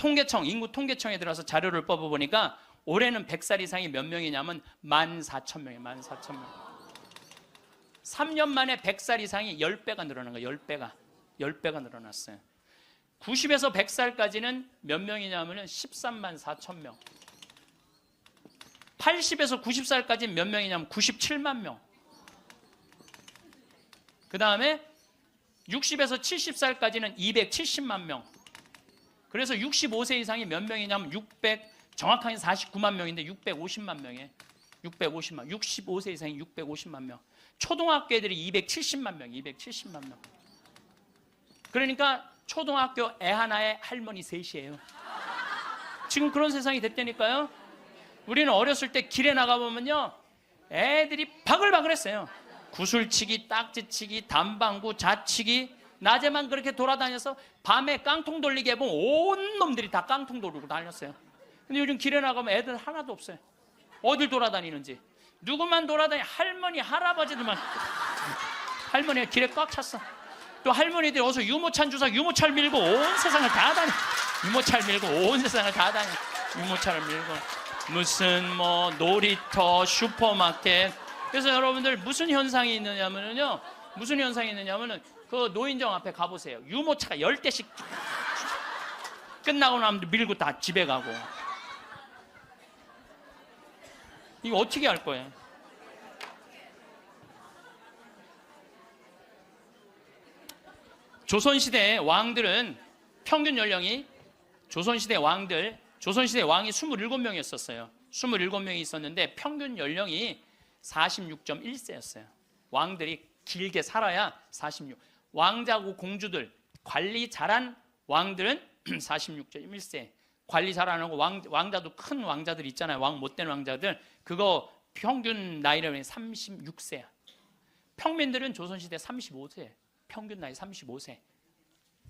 인구 통계청에 들어가서 자료를 뽑아보니까 올해는 100살 이상이 몇 명이냐면 14,000명이에요. 14,000명. 3년 만에 100살 이상이 10배가 늘어난 거예요. 10배가. 10배가 늘어났어요. 90에서 100살까지는 몇 명이냐면 13만 4천 명. 80에서 90살까지는 몇 명이냐면 97만 명. 그 다음에 60에서 70살까지는 270만 명. 그래서 65세 이상이 몇 명이냐면 정확하게 49만 명인데 650만 명이에요. 650만. 65세 이상이 650만 명. 초등학교 애들이 270만 명, 270만 명. 그러니까 초등학교 애 하나에 할머니 셋이에요. 지금 그런 세상이 됐다니까요. 우리는 어렸을 때 길에 나가보면요, 애들이 바글바글했어요. 구슬치기, 딱지치기, 담방구, 자치기. 낮에만 그렇게 돌아다녀서 밤에 깡통 돌리게 해보면 온 놈들이 다 깡통 돌리고 다녔어요. 근데 요즘 길에 나가면 애들 하나도 없어요. 어딜 돌아다니는지. 누구만 돌아다니, 할머니, 할아버지들만. 할머니가 길에 꽉 찼어. 또 할머니들이 어서 유모차 주사, 유모차를 밀고 온 세상을 다 다녀. 유모차를 밀고 온 세상을 다 다녀. 유모차를 밀고. 무슨 뭐 놀이터, 슈퍼마켓. 그래서 여러분들 무슨 현상이 있느냐면요. 무슨 현상이 있느냐면은 그 노인정 앞에 가보세요. 유모차가 10대씩 끝나고 나면 밀고 다 집에 가고. 이거 어떻게 할 거예요? 조선시대 왕들은 평균 연령이 조선시대 왕이 27명이었어요. 27명이 있었는데 평균 연령이 46.1세였어요. 왕들이 길게 살아야 46. 왕자고 공주들, 관리 잘한 왕들은 46.1세. 관리 잘 안 하고 왕자도 큰 왕자들 있잖아요. 왕 못된 왕자들. 그거 평균 나이는 36세야. 평민들은 조선시대 35세. 평균 나이 35세.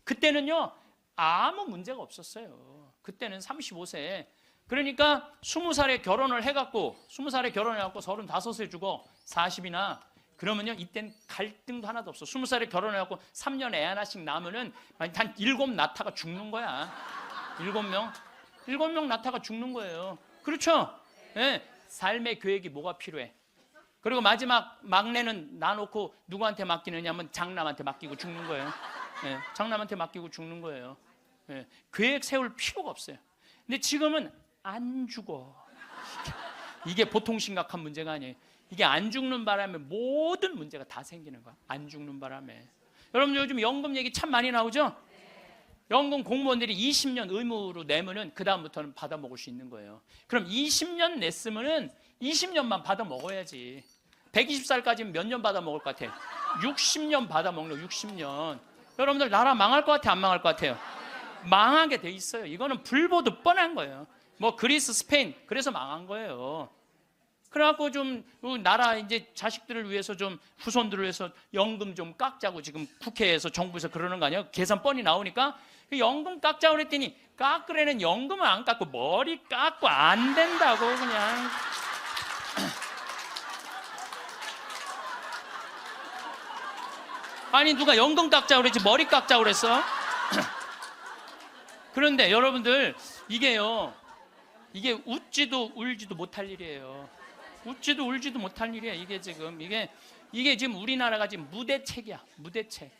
그때는요, 아무 문제가 없었어요. 그때는 35세. 그러니까 20살에 결혼을 해갖고 35세 주고 40이나 그러면요, 이땐 갈등도 하나도 없어. 20살에 결혼해갖고 3년 애 하나씩 낳으면은 한 7 낳다가 죽는 거야. 7명 낳다가 죽는 거예요. 그렇죠? 네. 삶의 계획이 뭐가 필요해? 그리고 마지막 막내는 놔놓고 누구한테 맡기느냐면 장남한테 맡기고 죽는 거예요. 네. 장남한테 맡기고 죽는 거예요. 네. 계획 세울 필요가 없어요. 근데 지금은 안 죽어. 이게 보통 심각한 문제가 아니에요. 이게 안 죽는 바람에 모든 문제가 다 생기는 거야. 안 죽는 바람에. 여러분 요즘 연금 얘기 참 많이 나오죠? 연금 공무원들이 20년 의무로 내면은 그 다음부터는 받아 먹을 수 있는 거예요. 그럼 20년 냈으면은 20년만 받아 먹어야지. 120살까지는 몇 년 받아 먹을 것 같아요? 60년 받아 먹는 거, 60년. 여러분들 나라 망할 것 같아요? 안 망할 것 같아요? 망하게 돼 있어요. 이거는 불보듯 뻔한 거예요. 뭐 그리스, 스페인 그래서 망한 거예요. 그래갖고 좀 나라 이제 자식들을 위해서 좀 후손들을 위해서 연금 좀 깎자고 지금 국회에서 정부에서 그러는 거 아니에요? 계산 뻔히 나오니까 그 연금 깎자고 그랬더니 깎으려는 연금을 안 깎고 머리 깎고 안 된다고 그냥. 아니 누가 연금 깎자고 그랬지 머리 깎자고 그랬어? 그런데 여러분들 이게요, 이게 웃지도 울지도 못할 일이에요. 웃지도 울지도 못할 일이야. 이게 지금 이게 지금 우리나라가 지금 무대책이야. 무대책.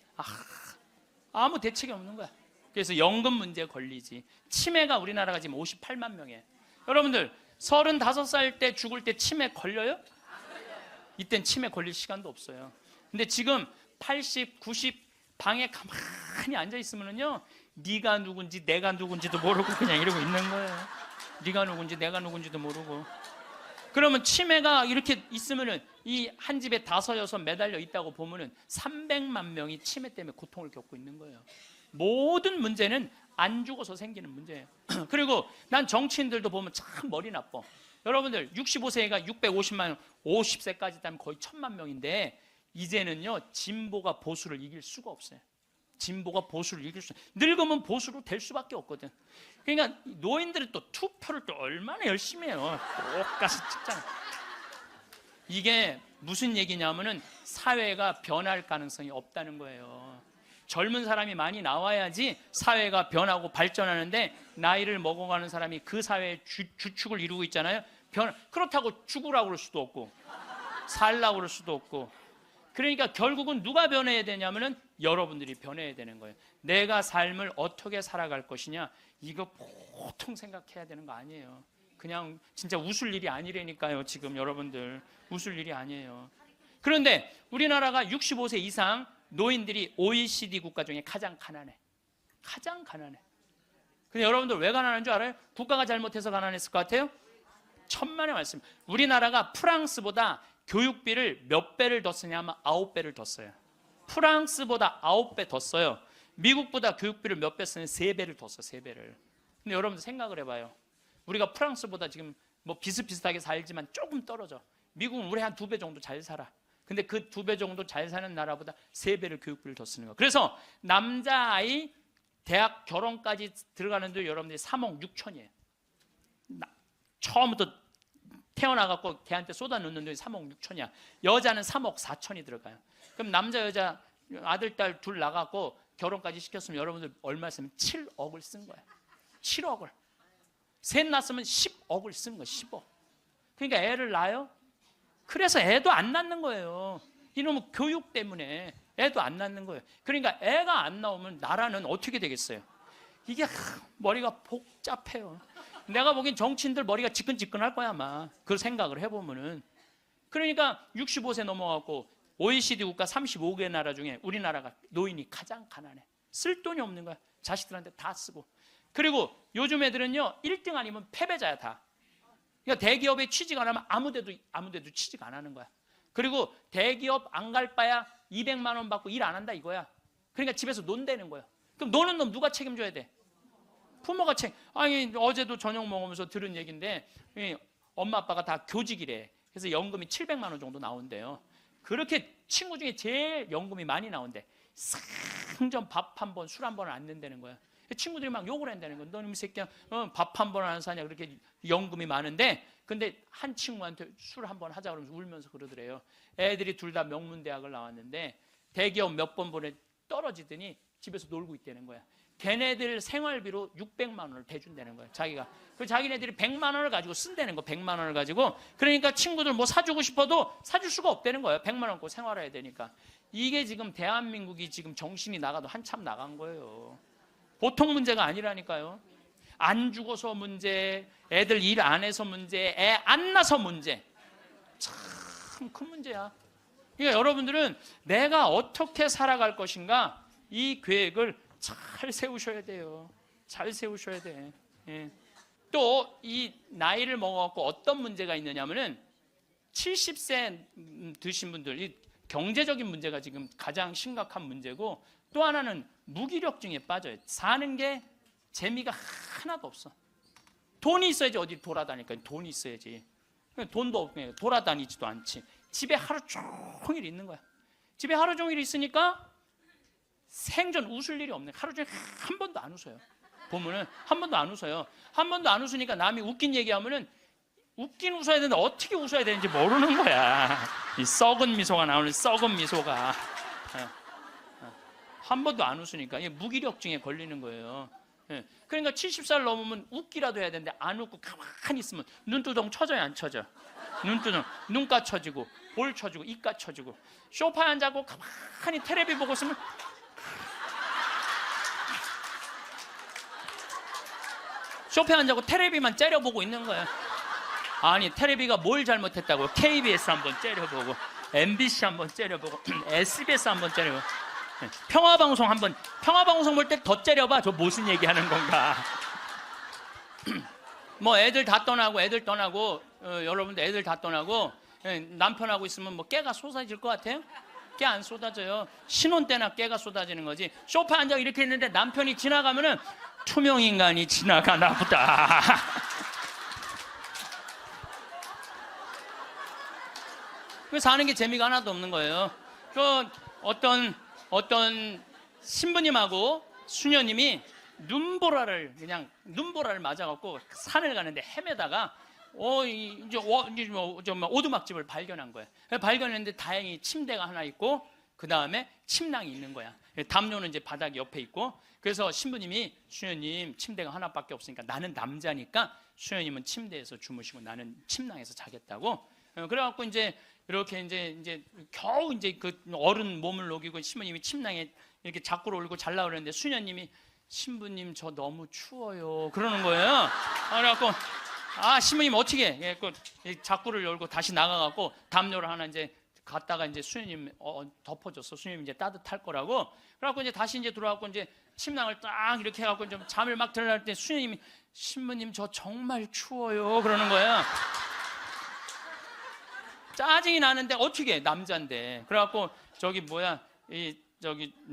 아무 대책이 없는 거야. 그래서 연금 문제에 걸리지. 치매가 우리나라가 지금 58만 명이에요. 여러분들 35살 때 죽을 때 치매 걸려요? 이땐 치매 걸릴 시간도 없어요. 근데 지금 80, 90 방에 가만히 앉아 있으면은요, 네가 누군지 내가 누군지도 모르고 그냥 이러고 있는 거예요. 네가 누군지 내가 누군지도 모르고. 그러면 치매가 이렇게 있으면은 이 한 집에 5, 6 매달려 있다고 보면은 300만 명이 치매 때문에 고통을 겪고 있는 거예요. 모든 문제는 안 죽어서 생기는 문제예요. 그리고 난 정치인들도 보면 참 머리 나빠. 여러분들 65세가 650만 명, 50세까지 되면 거의 1000만 명인데 이제는요 진보가 보수를 이길 수가 없어요. 진보가 보수를 이길 수, 늙으면 보수로 될 수밖에 없거든. 그러니까 노인들은 또 투표를 또 얼마나 열심히 해요. 똑같이 찍잖아. 이게 무슨 얘기냐면은 사회가 변할 가능성이 없다는 거예요. 젊은 사람이 많이 나와야지 사회가 변하고 발전하는데 나이를 먹어가는 사람이 그 사회의 주축을 이루고 있잖아요. 그렇다고 죽으라고 그럴 수도 없고 살라고 그럴 수도 없고. 그러니까 결국은 누가 변해야 되냐면은 여러분들이 변해야 되는 거예요. 내가 삶을 어떻게 살아갈 것이냐, 이거 보통 생각해야 되는 거 아니에요. 그냥 진짜 웃을 일이 아니라니까요. 지금 여러분들 웃을 일이 아니에요. 그런데 우리나라가 65세 이상 노인들이 OECD 국가 중에 가장 가난해. 가장 가난해. 근데 여러분들 왜 가난한 줄 알아요? 국가가 잘못해서 가난했을 것 같아요? 천만의 말씀. 우리나라가 프랑스보다 교육비를 몇 배를 더 쓰냐면 9배를 더 써요. 프랑스보다 9배 더 써요. 미국보다 교육비를 몇 배 쓰는 3배를 더 써, 3배를. 근데 여러분들 생각을 해봐요. 우리가 프랑스보다 지금 뭐 비슷비슷하게 살지만 조금 떨어져. 미국은 우리 한 2배 정도 잘 살아. 근데 그 2배 정도 잘 사는 나라보다 3배를 교육비를 더 쓰는 거야. 그래서 남자아이 대학 결혼까지 들어가는데 여러분들이 3억 6천이에요. 처음부터 태어나갖고 걔한테 쏟아놓는 돈이 3억 6천이야. 여자는 3억 4천이 들어가요. 그럼 남자 여자 아들 딸 둘 나갖고 결혼까지 시켰으면 여러분들 얼마 쓰면 7억을 쓴 거야. 7억을. 셋 낳았으면 10억을 쓴 거야. 10억. 그러니까 애를 낳아요. 그래서 애도 안 낳는 거예요. 이놈의 교육 때문에 애도 안 낳는 거예요. 그러니까 애가 안 나오면 나라는 어떻게 되겠어요? 이게 머리가 복잡해요. 내가 보기엔 정치인들 머리가 지끈지끈할 거야 아마. 그 생각을 해보면은. 그러니까 65세 넘어가고 OECD 국가 35개 나라 중에 우리나라가 노인이 가장 가난해. 쓸 돈이 없는 거야. 자식들한테 다 쓰고. 그리고 요즘 애들은요 1등 아니면 패배자야 다. 그러니까 대기업에 취직 안 하면 아무데도 취직 안 하는 거야. 그리고 대기업 안 갈 바야 200만 원 받고 일 안 한다 이거야. 그러니까 집에서 논다는 거야. 그럼 노는 놈 누가 책임져야 돼? 부모가 아니 어제도 저녁 먹으면서 들은 얘기인데 엄마 아빠가 다 교직이래. 그래서 연금이 700만 원 정도 나온대요. 그렇게 친구 중에 제일 연금이 많이 나온대. 상전 밥 한 번, 술 한 번을 안 낸다는 거야. 친구들이 막 욕을 한다는 거야. 너는 이 새끼야 밥 한 번 안 사냐. 그렇게 연금이 많은데 근데 한 친구한테 술 한 번 하자 그러면서 울면서 그러더래요. 애들이 둘 다 명문대학을 나왔는데 대기업 몇 번 보내 떨어지더니 집에서 놀고 있다는 거야. 걔네들 생활비로 600만 원을 대준다는 거야. 자기가. 그 자기네들이 100만 원을 가지고 쓴다는 거. 100만 원을 가지고. 그러니까 친구들 뭐 사주고 싶어도 사줄 수가 없다는 거예요. 100만 원 갖고 생활해야 되니까. 이게 지금 대한민국이 지금 정신이 나가도 한참 나간 거예요. 보통 문제가 아니라니까요. 안 죽어서 문제, 애들 일 안 해서 문제, 애 안 낳아서 문제. 참 큰 문제야. 그러니까 여러분들은 내가 어떻게 살아갈 것인가 이 계획을 잘 세우셔야 돼요. 잘 세우셔야 돼. 예. 또 이 나이를 먹어갖고 어떤 문제가 있느냐면은 70세 드신 분들 이 경제적인 문제가 지금 가장 심각한 문제고 또 하나는 무기력증에 빠져요. 사는 게 재미가 하나도 없어. 돈이 있어야지 어디 돌아다니까. 돈이 있어야지. 돈도 없고 돌아다니지도 않지. 집에 하루 종일 있는 거야. 집에 하루 종일 있으니까 생전 웃을 일이 없네. 하루 종일 한 번도 안 웃어요. 보면은 한 번도 안 웃어요. 한 번도 안 웃으니까 남이 웃긴 얘기하면은 웃긴 웃어야 되는데 어떻게 웃어야 되는지 모르는 거야. 이 썩은 미소가 나오는 썩은 미소가. 한 번도 안 웃으니까 무기력증에 걸리는 거예요. 그러니까 70살 넘으면 웃기라도 해야 되는데 안 웃고 가만히 있으면 눈두덩 쳐져요, 안 쳐져? 눈두덩, 눈가 쳐지고 볼 쳐지고 입가 쳐지고 소파에 앉아고 가만히 텔레비 보고 있으면 소파에 앉아고 텔레비만 째려보고 있는 거야. 아니 텔레비가 뭘 잘못했다고. KBS 한번 째려보고 MBC 한번 째려보고 SBS 한번 째려보고 평화방송 볼 때 더 째려봐. 저 무슨 얘기하는 건가. 뭐 애들 다 떠나고 여러분들 애들 다 떠나고 남편하고 있으면 뭐 깨가 쏟아질 것 같아요? 깨 안 쏟아져요. 신혼 때나 깨가 쏟아지는 거지. 소파에 앉아 이렇게 있는데 남편이 지나가면은 투명인간이 지나가나 보다. 사는 게 재미가 하나도 없는 거예요. 그 어떤 신부님하고 수녀님이 눈보라를 맞아갖고 산을 가는데 헤매다가 이제 오두막집을 발견한 거예요. 발견했는데 다행히 침대가 하나 있고 그 다음에 침낭이 있는 거야. 담요는 이제 바닥 옆에 있고. 그래서 신부님이 수녀님 침대가 하나밖에 없으니까 나는 남자니까 수녀님은 침대에서 주무시고 나는 침낭에서 자겠다고. 그래갖고 이제 이렇게 이제 겨우 이제 그 어른 몸을 녹이고 신부님이 침낭에 이렇게 자꾸로 올리고 잘라 그러는데 수녀님이 신부님 저 너무 추워요 그러는 거예요. 그래갖고 신부님 어떻게 해? 그 자꾸를 열고 다시 나가갖고 담요를 하나 이제 갔다가 이제 수녀님 덮어줬어. 수녀님 이제 따뜻할 거라고. 그래갖고 이제 다시 이제 들어와갖고 이제 침낭을 딱 이렇게 해갖고 좀 잠을 막 들어갈 때 수녀님이 신부님 저 정말 추워요 그러는 거예요. 짜증이 나는데 어떻게 해? 남자인데. 그래갖고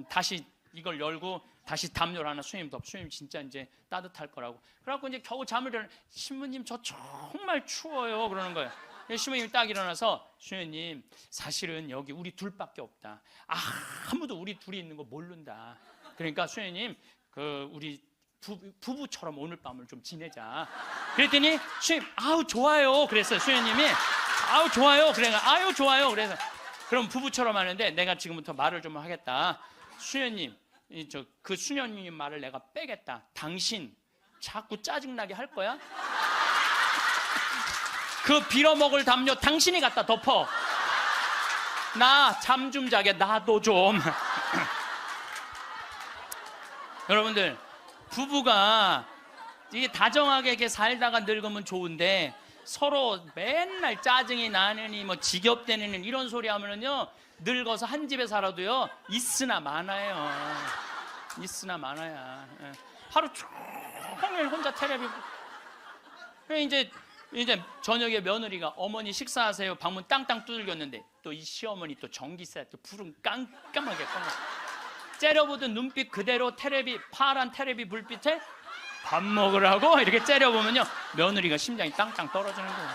다시 이걸 열고 다시 담요를 하나 수녀님 수녀님 진짜 이제 따뜻할 거라고. 그래갖고 이제 겨우 잠을 일어나 신부님 저 정말 추워요 그러는 거예요. 신부님이 딱 일어나서 수녀님 사실은 여기 우리 둘밖에 없다. 아무도 우리 둘이 있는 거 모른다. 그러니까 수녀님 우리 부부처럼 오늘 밤을 좀 지내자. 그랬더니 수녀님 좋아요 그랬어요. 수녀님이 좋아요. 그래가 좋아요. 그래서 그럼 부부처럼 하는데 내가 지금부터 말을 좀 하겠다. 수녀님 그 수녀님 말을 내가 빼겠다. 당신 자꾸 짜증나게 할 거야? 그 빌어먹을 담요 당신이 갖다 덮어. 나 잠 좀 자게 나도 좀. 여러분들 부부가 이게 다정하게 이렇게 살다가 늙으면 좋은데 서로 맨날 짜증이 나느니 뭐 지겹대느니 이런 소리 하면은요 늙어서 한 집에 살아도요 있으나 마나요. 있으나 마나야. 하루 종일 혼자 텔레비. 이제 저녁에 며느리가 어머니 식사하세요 방문 땅땅 두들겼는데 또 이 시어머니 또 전기세 또 불은 깜깜하게 꺼. 째려보던 눈빛 그대로 파란 텔레비 불빛에 밥 먹으라고 이렇게 째려보면요 며느리가 심장이 땅땅 떨어지는 거예요.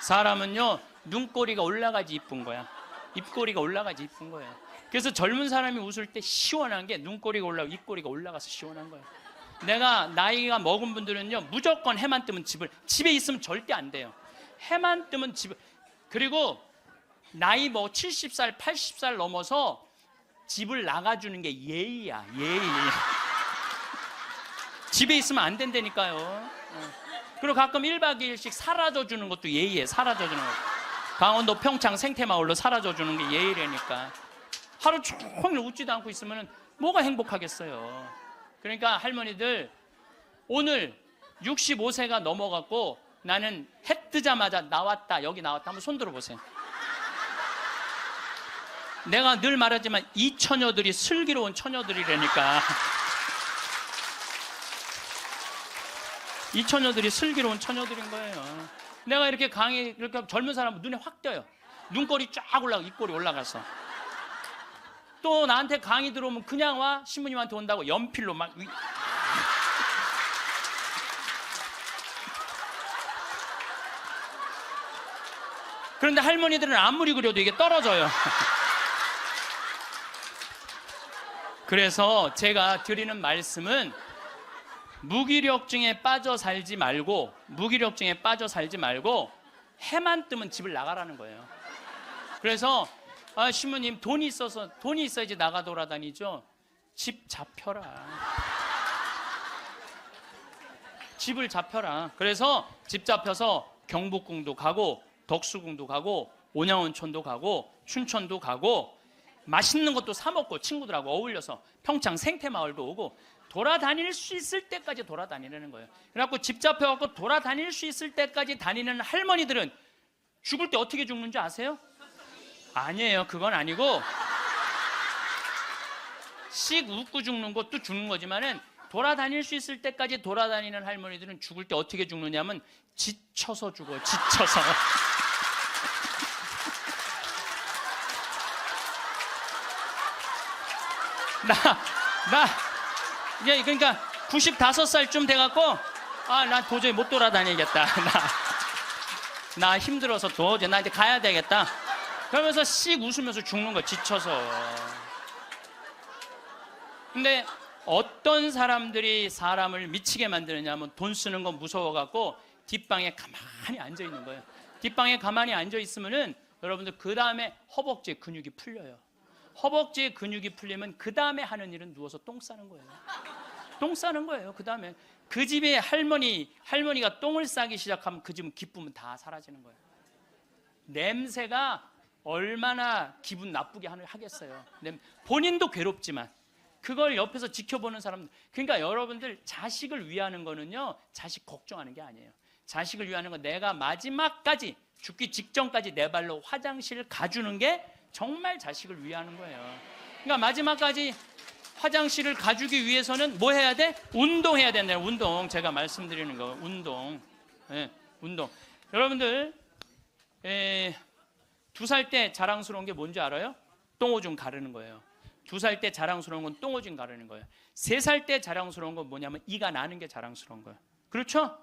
사람은요 눈꼬리가 올라가지 이쁜 거야. 입꼬리가 올라가지 이쁜 거예요. 그래서 젊은 사람이 웃을 때 시원한 게 눈꼬리가 올라가고 입꼬리가 올라가서 시원한 거예요. 내가 나이가 먹은 분들은요 무조건 해만 뜨면 집에 있으면 절대 안 돼요. 해만 뜨면 그리고 나이 70살 80살 넘어서 집을 나가주는 게 예의야. 예의. 집에 있으면 안 된다니까요. 그리고 가끔 1박 2일씩 사라져주는 것도 예의에 사라져주는 거. 강원도 평창 생태마을로 사라져주는 게 예의라니까. 하루 종일 웃지도 않고 있으면 뭐가 행복하겠어요. 그러니까 할머니들 오늘 65세가 넘어갔고 나는 해 뜨자마자 나왔다 여기 나왔다 한번 손 들어보세요. 내가 늘 말하지만 이 처녀들이 슬기로운 처녀들이라니까. 이 처녀들이 슬기로운 처녀들인 거예요. 내가 이렇게 이렇게 젊은 사람은 눈에 확 띄어요. 눈꼬리 쫙 올라가 입꼬리 올라가서. 또 나한테 강의 들어오면 그냥 와 신부님한테 온다고 연필로 막 그런데 할머니들은 아무리 그려도 이게 떨어져요. 그래서 제가 드리는 말씀은 무기력증에 빠져 살지 말고 해만 뜨면 집을 나가라는 거예요. 그래서 신부님 돈이 있어야지 나가 돌아다니죠. 집 잡혀라. 집을 잡혀라. 그래서 집 잡혀서 경복궁도 가고 덕수궁도 가고 온양온천도 가고 춘천도 가고 맛있는 것도 사 먹고 친구들하고 어울려서 평창 생태마을도 오고 돌아다닐 수 있을 때까지 돌아다니는 거예요. 그래갖고 집 잡혀갖고 돌아다닐 수 있을 때까지 다니는 할머니들은 죽을 때 어떻게 죽는지 아세요? 아니에요. 그건 아니고 씩 웃고 죽는 것도 죽는 거지만은 돌아다닐 수 있을 때까지 돌아다니는 할머니들은 죽을 때 어떻게 죽느냐면 지쳐서 죽어요. 지쳐서. 그러니까 95살쯤 돼갖고 나 도저히 못 돌아다니겠다. 나 힘들어서 도저히 나 이제 가야 되겠다. 그러면서 씩 웃으면서 죽는 거야. 지쳐서. 근데 어떤 사람들이 사람을 미치게 만드느냐면 돈 쓰는 건 무서워갖고 뒷방에 가만히 앉아 있는 거예요. 뒷방에 가만히 앉아 있으면은 여러분들 그 다음에 허벅지에 근육이 풀려요. 허벅지에 근육이 풀리면 그 다음에 하는 일은 누워서 똥 싸는 거예요. 똥 싸는 거예요. 그 다음에 그 집에 할머니가 똥을 싸기 시작하면 그 집은 기쁨은 다 사라지는 거예요. 냄새가 얼마나 기분 나쁘게 하겠어요. 본인도 괴롭지만 그걸 옆에서 지켜보는 사람. 그러니까 여러분들 자식을 위하는 거는요, 자식 걱정하는 게 아니에요. 자식을 위하는 건 내가 마지막까지 죽기 직전까지 내 발로 화장실 가주는 게 정말 자식을 위하는 거예요. 그러니까 마지막까지 화장실을 가주기 위해서는 뭐 해야 돼? 운동해야 된다. 운동. 제가 말씀드리는 거 운동. 네, 운동. 여러분들 2살 때 자랑스러운 게 뭔지 알아요? 똥오줌 가르는 거예요. 2살 때 자랑스러운 건 똥오줌 가르는 거예요. 3살 때 자랑스러운 건 뭐냐면 이가 나는 게 자랑스러운 거예요. 그렇죠?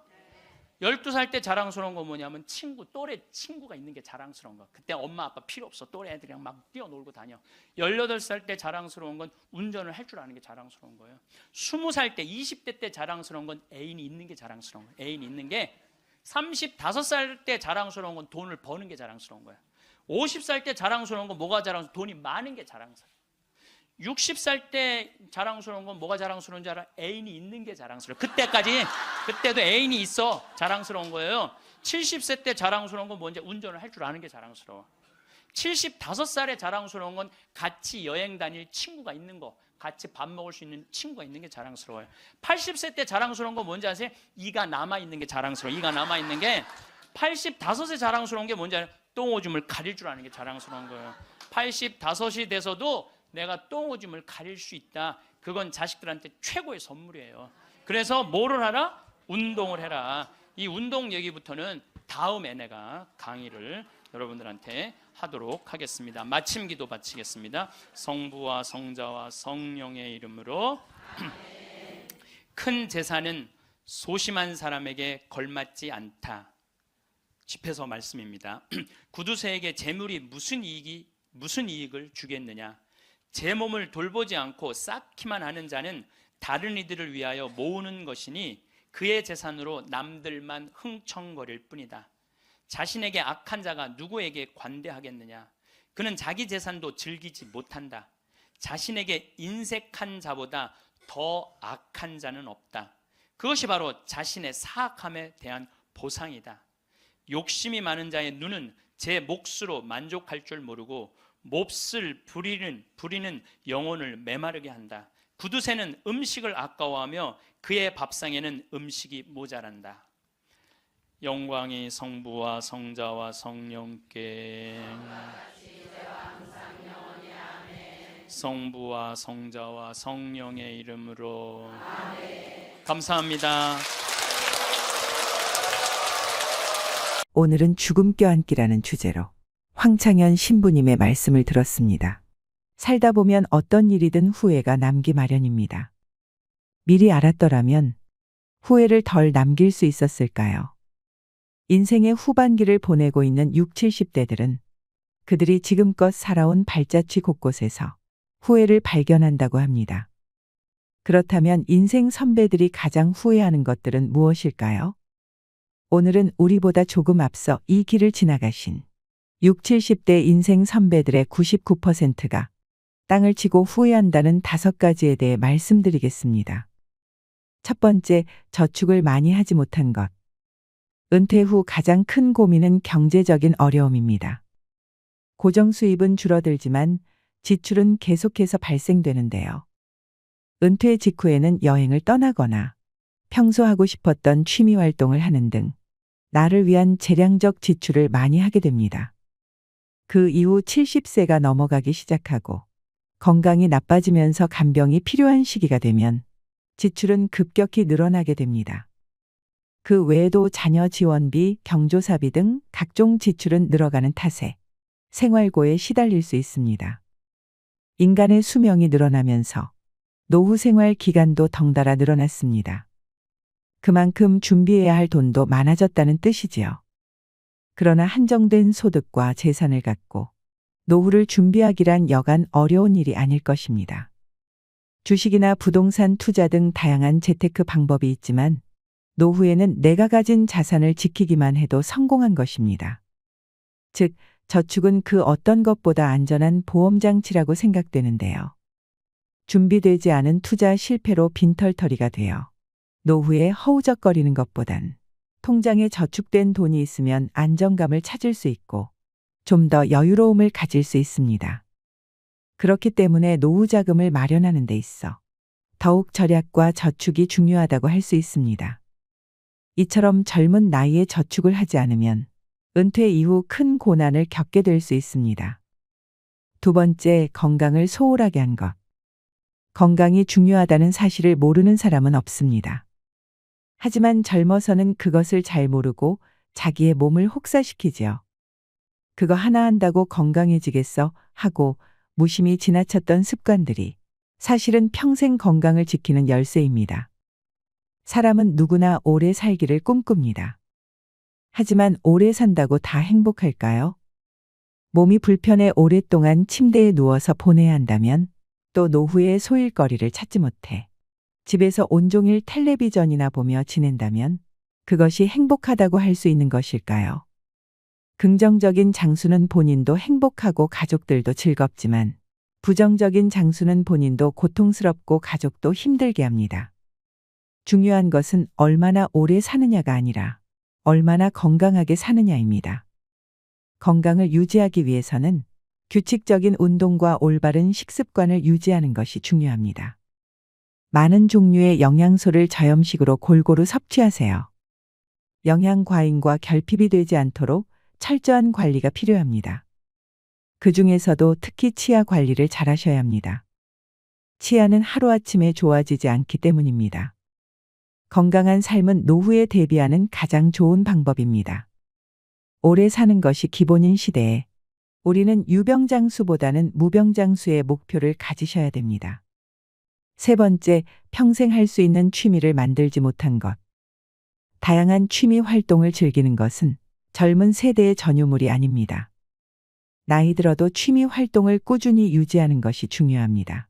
12살 때 자랑스러운 건 뭐냐면 또래 친구가 있는 게 자랑스러운 거야. 그때 엄마 아빠 필요 없어. 또래 애들이랑 막 뛰어놀고 다녀. 18살 때 자랑스러운 건 운전을 할 줄 아는 게 자랑스러운 거예요. 20살 때, 20대 때 자랑스러운 건 애인이 있는 게 자랑스러운 거예요. 애인이 있는 게. 35살 때 자랑스러운 건 돈을 버는 게 자랑스러운 거예요. 50살 때 자랑스러운 건 뭐가 자랑스러운? 돈이 많은 게 자랑스러워. 60살 때 자랑스러운 건 뭐가 자랑스러운지 알아? 애인이 있는 게 자랑스러워. 그때도 애인이 있어. 자랑스러운 거예요. 70세 때 자랑스러운 건 뭔지? 운전을 할 줄 아는 게 자랑스러워. 75살에 자랑스러운 건 같이 여행 다닐 친구가 있는 거, 같이 밥 먹을 수 있는 친구가 있는 게 자랑스러워요. 80세 때 자랑스러운 건 뭔지 아세요? 이가 남아있는 게 자랑스러워. 이가 남아있는 게. 85세 자랑스러운 게 뭔지 알아요? 똥오줌을 가릴 줄 아는 게 자랑스러운 거예요. 85이 돼서도 내가 똥오줌을 가릴 수 있다. 그건 자식들한테 최고의 선물이에요. 그래서 뭐를 하라? 운동을 해라. 이 운동 얘기부터는 다음에 내가 강의를 여러분들한테 하도록 하겠습니다. 마침 기도 바치겠습니다. 성부와 성자와 성령의 이름으로. 큰 재산은 소심한 사람에게 걸맞지 않다. 집에서 말씀입니다. 구두쇠에게 재물이 무슨 이익을 주겠느냐? 제 몸을 돌보지 않고 쌓기만 하는 자는 다른 이들을 위하여 모으는 것이니 그의 재산으로 남들만 흥청거릴 뿐이다. 자신에게 악한 자가 누구에게 관대하겠느냐? 그는 자기 재산도 즐기지 못한다. 자신에게 인색한 자보다 더 악한 자는 없다. 그것이 바로 자신의 사악함에 대한 보상이다. 욕심이 많은 자의 눈은 제 몫으로 만족할 줄 모르고 몹쓸 부리는 영혼을 메마르게 한다. 구두쇠는 음식을 아까워하며 그의 밥상에는 음식이 모자란다. 영광이 성부와 성자와 성령께. 성부와 성자와 성령의 이름으로. 감사합니다. 오늘은 죽음 껴안기라는 주제로 황창현 신부님의 말씀을 들었습니다. 살다 보면 어떤 일이든 후회가 남기 마련입니다. 미리 알았더라면 후회를 덜 남길 수 있었을까요? 인생의 후반기를 보내고 있는 60, 70대들은 그들이 지금껏 살아온 발자취 곳곳에서 후회를 발견한다고 합니다. 그렇다면 인생 선배들이 가장 후회하는 것들은 무엇일까요? 오늘은 우리보다 조금 앞서 이 길을 지나가신 60, 70대 인생 선배들의 99%가 땅을 치고 후회한다는 5가지에 대해 말씀드리겠습니다. 첫 번째, 저축을 많이 하지 못한 것. 은퇴 후 가장 큰 고민은 경제적인 어려움입니다. 고정 수입은 줄어들지만 지출은 계속해서 발생되는데요. 은퇴 직후에는 여행을 떠나거나 평소 하고 싶었던 취미 활동을 하는 등 나를 위한 재량적 지출을 많이 하게 됩니다. 그 이후 70세가 넘어가기 시작하고 건강이 나빠지면서 간병이 필요한 시기가 되면 지출은 급격히 늘어나게 됩니다. 그 외에도 자녀 지원비, 경조사비 등 각종 지출은 늘어가는 탓에 생활고에 시달릴 수 있습니다. 인간의 수명이 늘어나면서 노후 생활 기간도 덩달아 늘어났습니다. 그만큼 준비해야 할 돈도 많아졌다는 뜻이지요. 그러나 한정된 소득과 재산을 갖고 노후를 준비하기란 여간 어려운 일이 아닐 것입니다. 주식이나 부동산 투자 등 다양한 재테크 방법이 있지만 노후에는 내가 가진 자산을 지키기만 해도 성공한 것입니다. 즉, 저축은 그 어떤 것보다 안전한 보험장치라고 생각되는데요. 준비되지 않은 투자 실패로 빈털터리가 되어 노후에 허우적거리는 것보단 통장에 저축된 돈이 있으면 안정감을 찾을 수 있고 좀 더 여유로움을 가질 수 있습니다. 그렇기 때문에 노후 자금을 마련하는 데 있어 더욱 절약과 저축이 중요하다고 할 수 있습니다. 이처럼 젊은 나이에 저축을 하지 않으면 은퇴 이후 큰 고난을 겪게 될 수 있습니다. 두 번째, 건강을 소홀하게 한 것. 건강이 중요하다는 사실을 모르는 사람은 없습니다. 하지만 젊어서는 그것을 잘 모르고 자기의 몸을 혹사시키지요. 그거 하나 한다고 건강해지겠어 하고 무심히 지나쳤던 습관들이 사실은 평생 건강을 지키는 열쇠입니다. 사람은 누구나 오래 살기를 꿈꿉니다. 하지만 오래 산다고 다 행복할까요? 몸이 불편해 오랫동안 침대에 누워서 보내야 한다면, 또 노후에 소일거리를 찾지 못해 집에서 온종일 텔레비전이나 보며 지낸다면 그것이 행복하다고 할 수 있는 것일까요? 긍정적인 장수는 본인도 행복하고 가족들도 즐겁지만 부정적인 장수는 본인도 고통스럽고 가족도 힘들게 합니다. 중요한 것은 얼마나 오래 사느냐가 아니라 얼마나 건강하게 사느냐입니다. 건강을 유지하기 위해서는 규칙적인 운동과 올바른 식습관을 유지하는 것이 중요합니다. 많은 종류의 영양소를 저염식으로 골고루 섭취하세요. 영양 과잉과 결핍이 되지 않도록 철저한 관리가 필요합니다. 그 중에서도 특히 치아 관리를 잘 하셔야 합니다. 치아는 하루아침에 좋아지지 않기 때문입니다. 건강한 삶은 노후에 대비하는 가장 좋은 방법입니다. 오래 사는 것이 기본인 시대에 우리는 유병장수보다는 무병장수의 목표를 가지셔야 됩니다. 세 번째, 평생 할 수 있는 취미를 만들지 못한 것. 다양한 취미 활동을 즐기는 것은 젊은 세대의 전유물이 아닙니다. 나이 들어도 취미 활동을 꾸준히 유지하는 것이 중요합니다.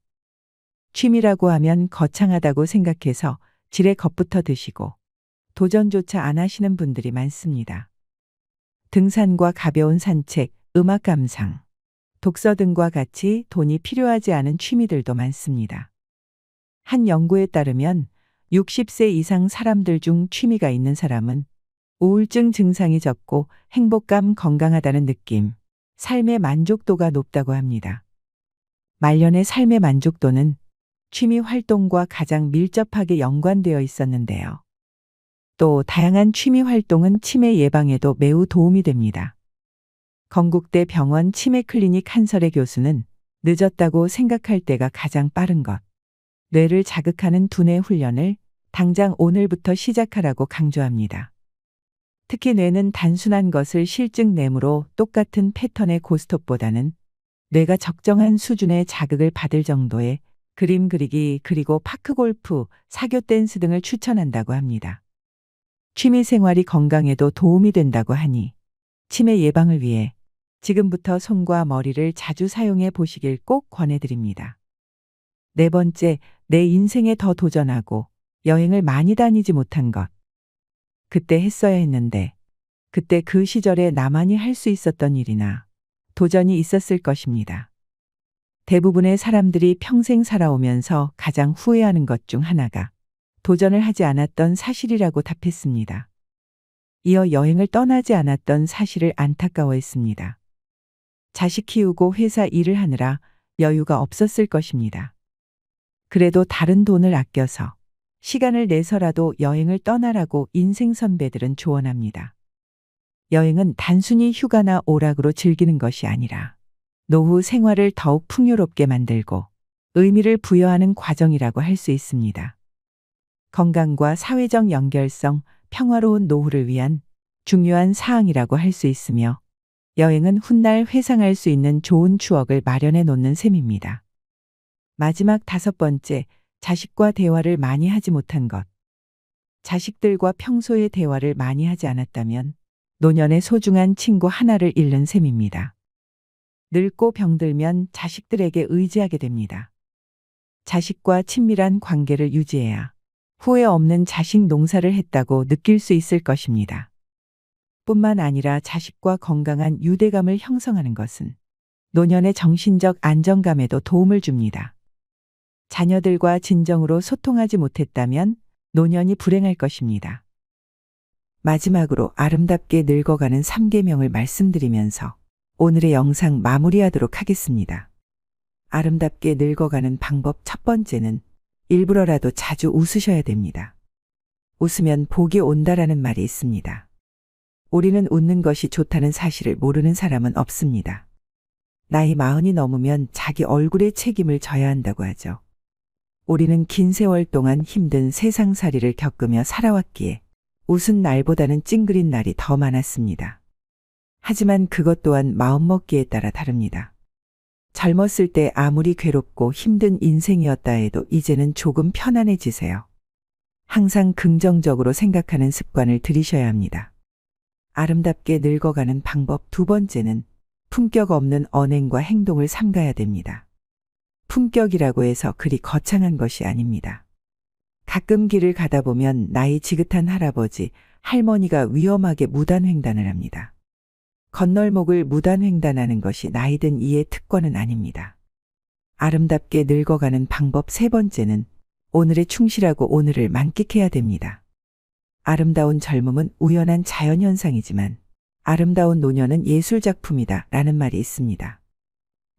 취미라고 하면 거창하다고 생각해서 지레 겁부터 드시고 도전조차 안 하시는 분들이 많습니다. 등산과 가벼운 산책, 음악 감상, 독서 등과 같이 돈이 필요하지 않은 취미들도 많습니다. 한 연구에 따르면 60세 이상 사람들 중 취미가 있는 사람은 우울증 증상이 적고 행복감, 건강하다는 느낌, 삶의 만족도가 높다고 합니다. 말년의 삶의 만족도는 취미 활동과 가장 밀접하게 연관되어 있었는데요. 또 다양한 취미 활동은 치매 예방에도 매우 도움이 됩니다. 건국대 병원 치매 클리닉 한설의 교수는 늦었다고 생각할 때가 가장 빠른 것, 뇌를 자극하는 두뇌 훈련을 당장 오늘부터 시작하라고 강조합니다. 특히 뇌는 단순한 것을 실증내므로 똑같은 패턴의 고스톱보다는 뇌가 적정한 수준의 자극을 받을 정도의 그림 그리기 그리고 파크골프, 사교 댄스 등을 추천한다고 합니다. 취미 생활이 건강에도 도움이 된다고 하니 치매 예방을 위해 지금부터 손과 머리를 자주 사용해 보시길 꼭 권해드립니다. 네 번째, 내 인생에 더 도전하고 여행을 많이 다니지 못한 것. 그때 했어야 했는데, 그때 그 시절에 나만이 할 수 있었던 일이나 도전이 있었을 것입니다. 대부분의 사람들이 평생 살아오면서 가장 후회하는 것 중 하나가 도전을 하지 않았던 사실이라고 답했습니다. 이어 여행을 떠나지 않았던 사실을 안타까워했습니다. 자식 키우고 회사 일을 하느라 여유가 없었을 것입니다. 그래도 다른 돈을 아껴서 시간을 내서라도 여행을 떠나라고 인생 선배들은 조언합니다. 여행은 단순히 휴가나 오락으로 즐기는 것이 아니라 노후 생활을 더욱 풍요롭게 만들고 의미를 부여하는 과정이라고 할 수 있습니다. 건강과 사회적 연결성, 평화로운 노후를 위한 중요한 사항이라고 할 수 있으며 여행은 훗날 회상할 수 있는 좋은 추억을 마련해 놓는 셈입니다. 마지막 다섯 번째, 자식과 대화를 많이 하지 못한 것. 자식들과 평소에 대화를 많이 하지 않았다면 노년의 소중한 친구 하나를 잃는 셈입니다. 늙고 병들면 자식들에게 의지하게 됩니다. 자식과 친밀한 관계를 유지해야 후회 없는 자식 농사를 했다고 느낄 수 있을 것입니다. 뿐만 아니라 자식과 건강한 유대감을 형성하는 것은 노년의 정신적 안정감에도 도움을 줍니다. 자녀들과 진정으로 소통하지 못했다면 노년이 불행할 것입니다. 마지막으로 아름답게 늙어가는 3계명을 말씀드리면서 오늘의 영상 마무리하도록 하겠습니다. 아름답게 늙어가는 방법 첫 번째는 일부러라도 자주 웃으셔야 됩니다. 웃으면 복이 온다라는 말이 있습니다. 우리는 웃는 것이 좋다는 사실을 모르는 사람은 없습니다. 나이 40이 넘으면 자기 얼굴에 책임을 져야 한다고 하죠. 우리는 긴 세월 동안 힘든 세상살이를 겪으며 살아왔기에 웃은 날보다는 찡그린 날이 더 많았습니다. 하지만 그것 또한 마음먹기에 따라 다릅니다. 젊었을 때 아무리 괴롭고 힘든 인생이었다 해도 이제는 조금 편안해지세요. 항상 긍정적으로 생각하는 습관을 들이셔야 합니다. 아름답게 늙어가는 방법 두 번째는 품격 없는 언행과 행동을 삼가야 됩니다. 품격이라고 해서 그리 거창한 것이 아닙니다. 가끔 길을 가다 보면 나이 지긋한 할아버지, 할머니가 위험하게 무단횡단을 합니다. 건널목을 무단횡단하는 것이 나이든 이의 특권은 아닙니다. 아름답게 늙어가는 방법 세 번째는 오늘에 충실하고 오늘을 만끽해야 됩니다. 아름다운 젊음은 우연한 자연현상이지만 아름다운 노년은 예술작품이다 라는 말이 있습니다.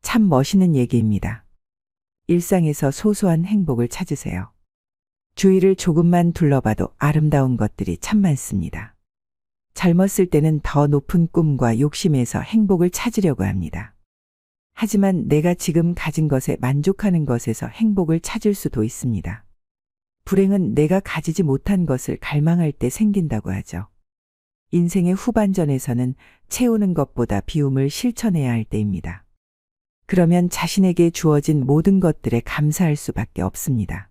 참 멋있는 얘기입니다. 일상에서 소소한 행복을 찾으세요. 주위를 조금만 둘러봐도 아름다운 것들이 참 많습니다. 젊었을 때는 더 높은 꿈과 욕심에서 행복을 찾으려고 합니다. 하지만 내가 지금 가진 것에 만족하는 것에서 행복을 찾을 수도 있습니다. 불행은 내가 가지지 못한 것을 갈망할 때 생긴다고 하죠. 인생의 후반전에서는 채우는 것보다 비움을 실천해야 할 때입니다. 그러면 자신에게 주어진 모든 것들에 감사할 수밖에 없습니다.